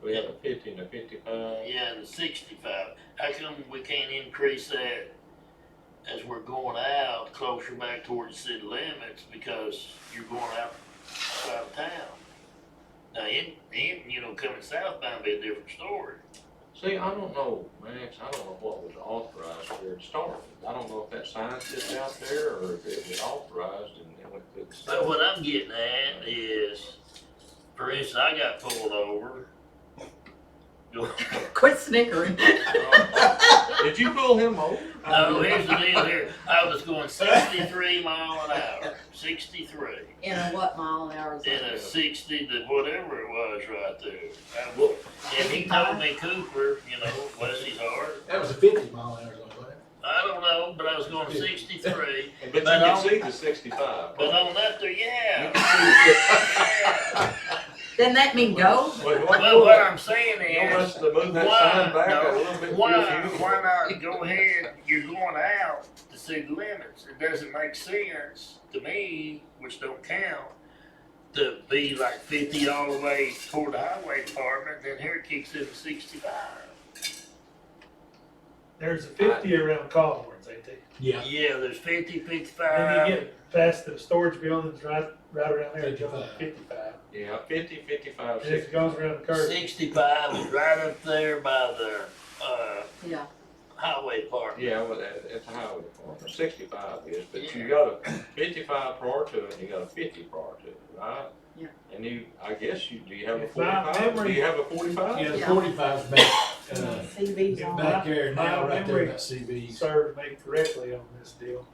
We have a 50 and a 55. Yeah, and the 65. How come we can't increase that as we're going out closer back towards the city limits because you're going out of town? Now, coming southbound would be a different story. See, I don't know, Max, I don't know what was authorized where it started. I don't know if that sign's just out there or if it was authorized and it went through the state. But what I'm getting at is, for instance, I got pulled over Go- Quit snickering. Did you pull him over? No, here's the deal here. I was going 63 mile an hour, 63. In a what mile an hour In zone? a 60 to whatever it was right there. And he told me, Cooper, you know, bless his heart, That was a 50 mile an hour zone, wasn't it? I don't know, but I was going 63. But you But can on- see the 65. But on that there, You yeah. can see Doesn't that mean go? Wait, Well, what I'm saying You want is, us to move that why, sign back a no, little bit? why for you? not go ahead, you're going out to see the limits. It doesn't make sense to me, which don't count, to be like 50 all the way toward the highway department, then here it kicks in to 65. There's a 50 around Collinsworth, ain't there? Yeah. Yeah, there's 50, Then 55. you get past the storage buildings right around there, it goes to 55. Yeah, 50, 55, And it goes around the curve. 65 is right up there by the, Yeah. highway department. Yeah, well, at the highway department, 65 is, but you got a 55 prior to it, and you got a 50 prior to it, right? Yeah. And I guess do you have a If my 45? Do memory- you have a 45? Yeah, the Yeah. 45's back, CV's on. back there now, My right there, memory that CV's. served me correctly on this deal.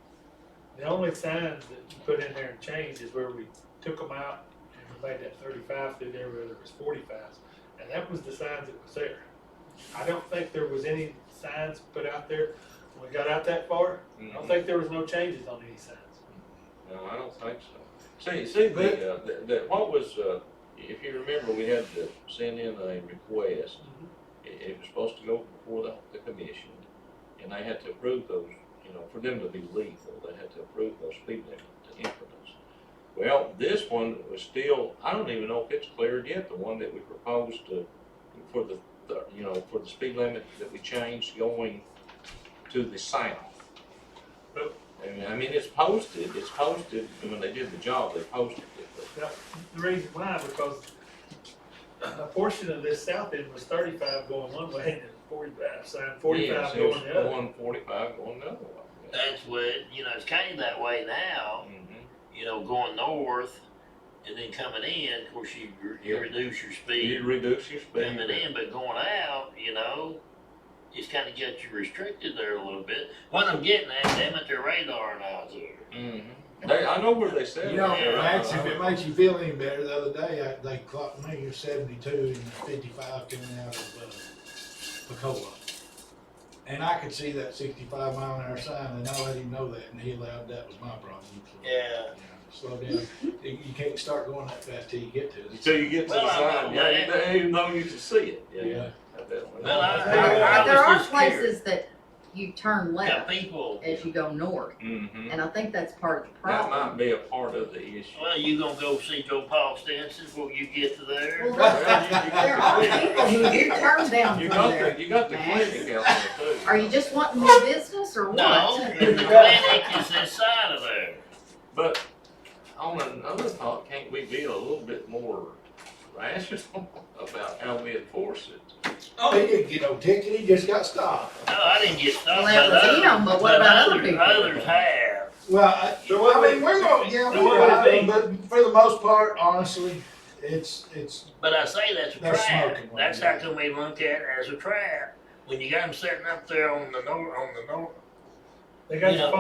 The only signs that you put in there and changed is where we took them out and we made that 35 through there where there was 45s. And that was the signs that was there. I don't think there was any signs put out there when we got out that far. I don't think there was no changes on any signs. No, I don't think so. What was, if you remember, we had to send in a request. It was supposed to go before the commission, and they had to approve those, you know, for them to be legal, they had to approve those speed limit increments. Well, this one was still, I don't even know if it's cleared yet, the one that we proposed for the speed limit that we changed going to the south. And I mean, it's posted, and when they did the job, they posted it. Now, the reason why, because a portion of this south end was 35 going one way and 45 sign, 45 Yes, it going was the other. going 45 going the other way. That's what, you know, it's kind of that way now, you know, going north and then coming in, of course, you Yeah. reduce your You speed reduce your speed. coming in, but going out, you know, it's kind of got you restricted there a little bit. What I'm getting at, damn it, their radar now is there. I know where they said You know, it. Max, if it makes you feel any better, the other day, they clocked me at 72 and 55 coming out of Pacola. And I could see that 65 mile an hour sign, and I let him know that, and he allowed that was my problem. So, Yeah. slow down. You can't start going that fast till you get to it. Until you get to Well, the I sign, know yeah, that. even though you can see it. Yeah. Well, I There are was just curious. places that you turn Yeah, left people, as you go north, Mm-hmm. and I think that's part of the That problem. might be a part of the issue. well, you gonna go see Joe Paul Stenson before you get to there? Well, there are people who do turn down You from got there. the Max. clinic out there too. Are you just wanting more business or what? No, the clinic is this side of there. But on another thought, can't we be a little bit more rational about how we enforce it? Oh, he didn't get no ticket, he just got stopped. No, I didn't get stopped, Well, that was him, but what about other people? Others have. Well, So I mean, we're going, yeah, so we what would got it it, but for the most part, honestly, it's, But I say that's a That's trap. smoking one, That's yeah. how come we look at it as a trap. When you got them sitting up there on the north, They got Yeah. to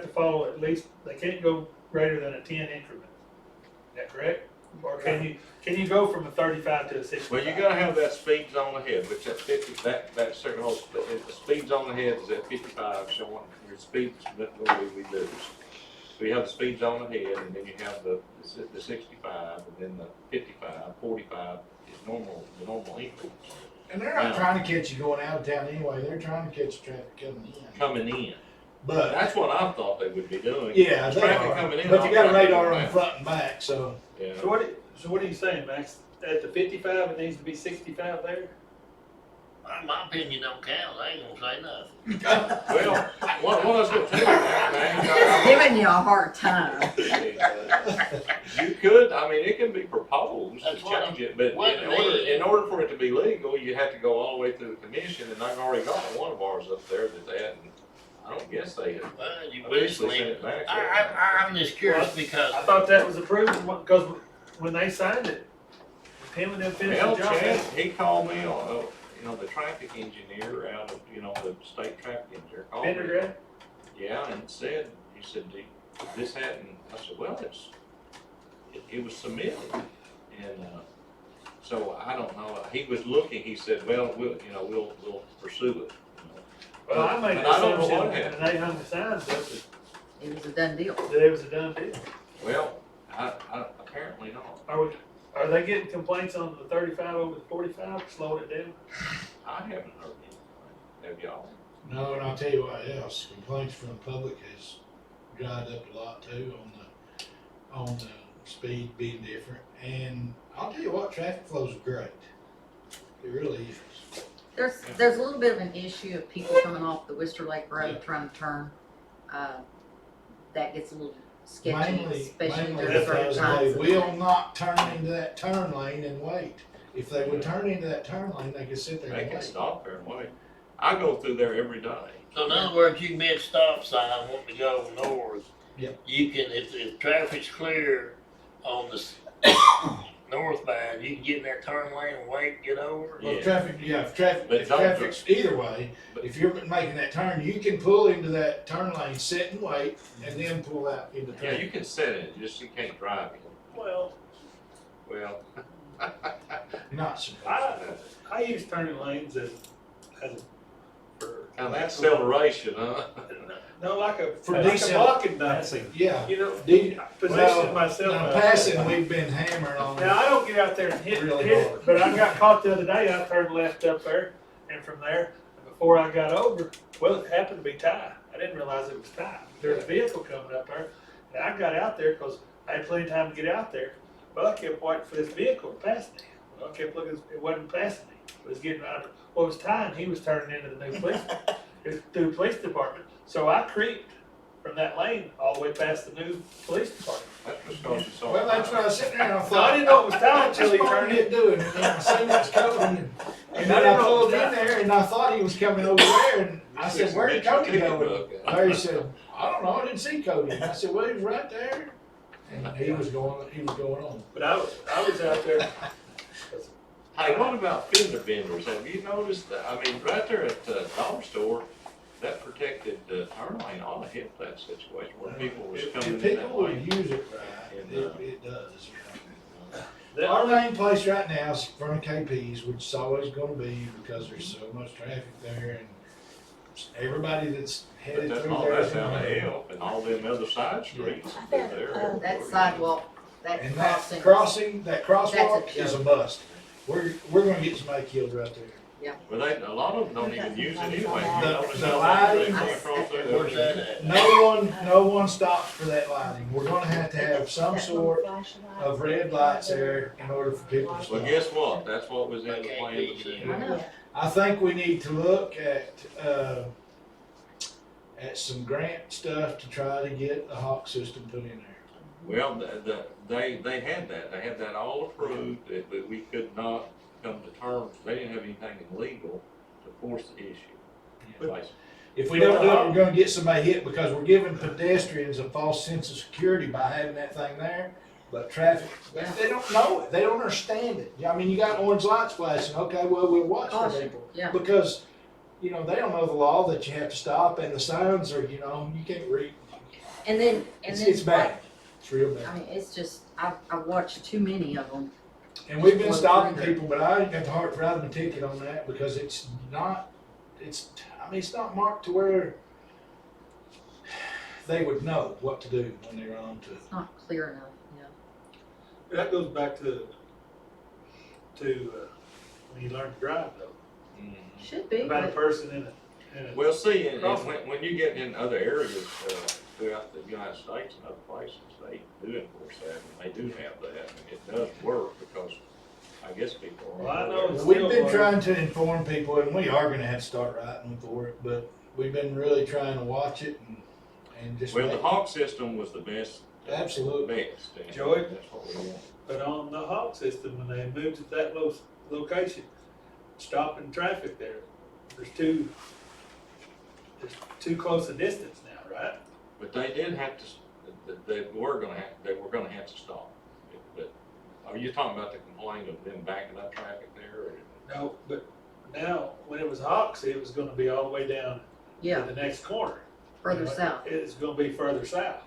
follow at least, they can't go greater than a 10 increment. Is that correct? Or can you go from a 35 to a 65? Well, you gotta have that speed zone ahead, which that 50, that certain whole, the speed zone ahead is at 55 showing your speed's going to be reduced. So you have the speed zone ahead, and then you have the 65, and then the 55, 45 is normal, the normal increments and they're not trying to catch you going out of town anyway, they're trying to catch traffic coming in. coming in. But, That's what I thought they would be doing. yeah, they Traffic are, coming in, but you got a traffic radar coming on out. front and back, so. Yeah. So what are you saying, Max? At the 55, it needs to be 65 there? my opinion don't count. I ain't gonna say nothing. Well, what I was gonna tell you, man, Just giving you a hard time. you could, I mean, it can be proposed to That's what change it, but what in it is. order for it to be legal, you have to go all the way through the commission, and I've already got one of ours up there that they hadn't, I don't guess they had Well, you officially basically, sent it back. I'm just curious because I thought that was approved because when they signed it, him and them finished Hell, the job. Chad, he called me on, you know, the traffic engineer out of, you know, the state traffic engineer called me. Pendergrass? Yeah, and said, he said, this hadn't, I said, well, it was submitted. And, so I don't know, he was looking, he said, well, we'll pursue it. You know. Well, I made But the I don't know assumption, what happened. and they hung the signs up, It was a done deal. that it was a done deal. Well, I apparently not. Are they getting complaints on the 35 over the 45, slowing it down? I haven't heard anything. Have y'all? No, and I'll tell you what else, complaints from the public has dried up a lot too on the speed being different. And I'll tell you what, traffic flow's great. It really is. There's a little bit of an issue of people coming off the Wister Lake Road trying to turn. That gets a little sketchy, especially Mainly during certain because times. they will not turn into that turn lane and wait. If they would turn into that turn lane, they could sit there They and can wait. stop there and wait. I go through there every day. So in other words, you can be at a stop sign wanting to go north. Yep. You can, if traffic's clear on the northbound, you can get in that turn lane and wait and get over. Well, Yeah. if But don't traffic's either way, if you're making that turn, you can pull into that turn lane, sit and wait, and then pull out into Yeah, turn. you can set it, just you can't drive it. Well, Well, Not so. I use turning lanes for. and that acceleration, huh? No, like a For like decel- a blocking thing. Yeah. You know, Well, position myself. now, out passing, there. we've been hammering on. Now I don't get out there and hit Really it, hard. but I got caught the other day. I turned left up there, and from there, before I got over, well, it happened to be Ty. I didn't realize it was Ty. There was a vehicle coming up there, and I got out there because I had plenty of time to get out there. But I kept waiting for this vehicle to pass me. Well, I kept looking; it wasn't passing me. It was getting right. Well, it was Ty, and he was turning into the new police, the police department. So I creeped from that lane all the way past the new police department. That's because you saw. Well, that's what I was sitting there and I So thought. I didn't know it was Ty until he That's what turned I'm it. doing, and then I seen it was coming, and then I pulled in there, and I thought he was coming over there, and I said, "Where'd Cody go?" And Larry said, "I don't know, I didn't see Cody." And I said, "Well, he was right there," and he was going on. But I was out there. Hey, what about fender benders? Have you noticed that? I mean, right there at the dollar store, that protected turn lane ought to help that situation where people was coming If in that people would lane. use it right, And, it does. The Our only- main place right now is in front of KP's, which is always gonna be because there's so much traffic there and everybody that's But headed that's through all, there. that's out of help and all them other side streets. I bet, there. That sidewalk, that And that crossing. that crosswalk That's a is a joke. bust. We're gonna get somebody killed right there. Well, a lot of them don't even use it anyway. The lighting- Where's that at? No one stops for that lighting. We're gonna have to have some sort of red lights there in order for people to Well, stop. guess what? That's what was in the plan to begin I with. know. I think we need to look at some grant stuff to try to get a hawk system put in there. Well, they had that. They had that all approved, but we could not come to terms. They didn't have anything legal to force the issue. Basically. If we don't do it, we're gonna get somebody hit because we're giving pedestrians a false sense of security by having that thing there. But traffic, they don't know it. They don't understand it. I mean, you got orange lights flashing. Okay, well, we'll watch for Caution, people. yeah. Because, they don't know the law that you have to stop and the signs are, you can't read. And then, It's bad. It's real bad. I mean, it's just, I've watched too many of them. And we've been stopping people, but I ain't got the heart to write them a ticket on that because it's not marked to where they would know what to do when they're on to. It's not clear enough, yeah. That goes back to when you learn to drive though. Should be, About a but person in a. Well, see, and when you get in other areas throughout the United States and other places, they do enforce that, and they do have that, and it does work because I guess people are. Well, I know it's- We've been trying to inform people, and we are gonna have to start writing for it, but we've been really trying to watch it and just. Well, the make- hawk system was the best. Absolutely. Best. and Joey? That's what we want. But on the Hawk system, when they moved to that location, stopping traffic there, there's too close a distance now, right? But they did have to, they were gonna have to stop. But are you talking about the complaint of them backing up traffic there or? No, but now, when it was Hoxie, it was gonna be all the way down to Yeah, the next corner. further You know, south. It's gonna be further south.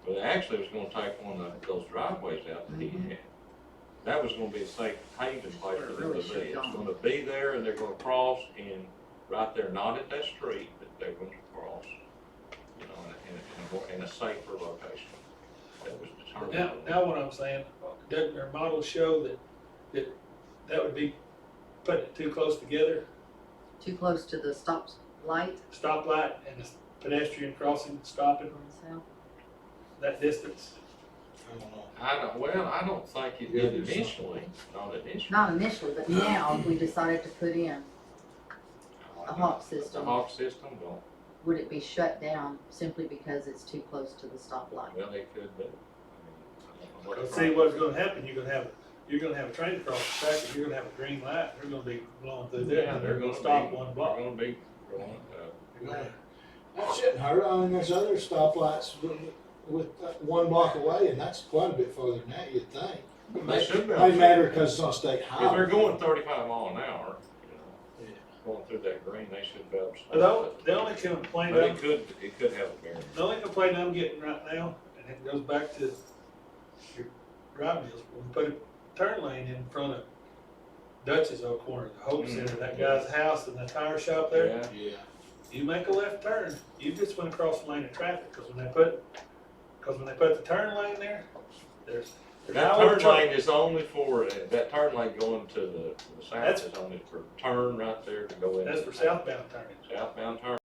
But actually, it was gonna take one of those driveways out that he Mhm. had. That was gonna be a safe haven place for them Really to be. should've It's gone. gonna be there and they're gonna cross and right there, not at that street, but they're gonna cross, you know, in a safer location. That was determined. Now what I'm saying, doesn't their model show that would be putting it too close together? Too close to the stop light Stoplight and the pedestrian crossing, stopping on the south. that distance? I don't know. I don't think it Yeah, did there's initially, not initially. Not initially, but now if we decided to put in a hawk The system, hawk system, well, would it be shut down simply because it's too close to the stoplight? well, they could be. I mean, I don't know what the Cause see what's gonna happen, you're gonna have a train across the track, and you're gonna have a green light, they're gonna be blowing through there, Yeah, and they're they're gonna gonna stop be, one they're block. gonna be going, That shouldn't hurt. I mean, there's other stoplights with 1 block away, and that's quite a bit further than that, you'd think. They should be. Might matter because it's on state If highway. they're going 35 mile an hour, you know, going through that green, they should be able to stop. The only complaint, But it could have a bearing. the only complaint I'm getting right now, and it goes back to your driving deals, when we put a turn lane in front of Dutch's old corner, the Hope Center, that guy's house and the tire shop there. Yeah. Yeah. You make a left turn, you just went across the lane of traffic, cause when they put the turn lane there, there's That now turn a lane is only for, that turn lane going to the south That's- is only for turn right there to go in. That's for southbound turning. Southbound turn.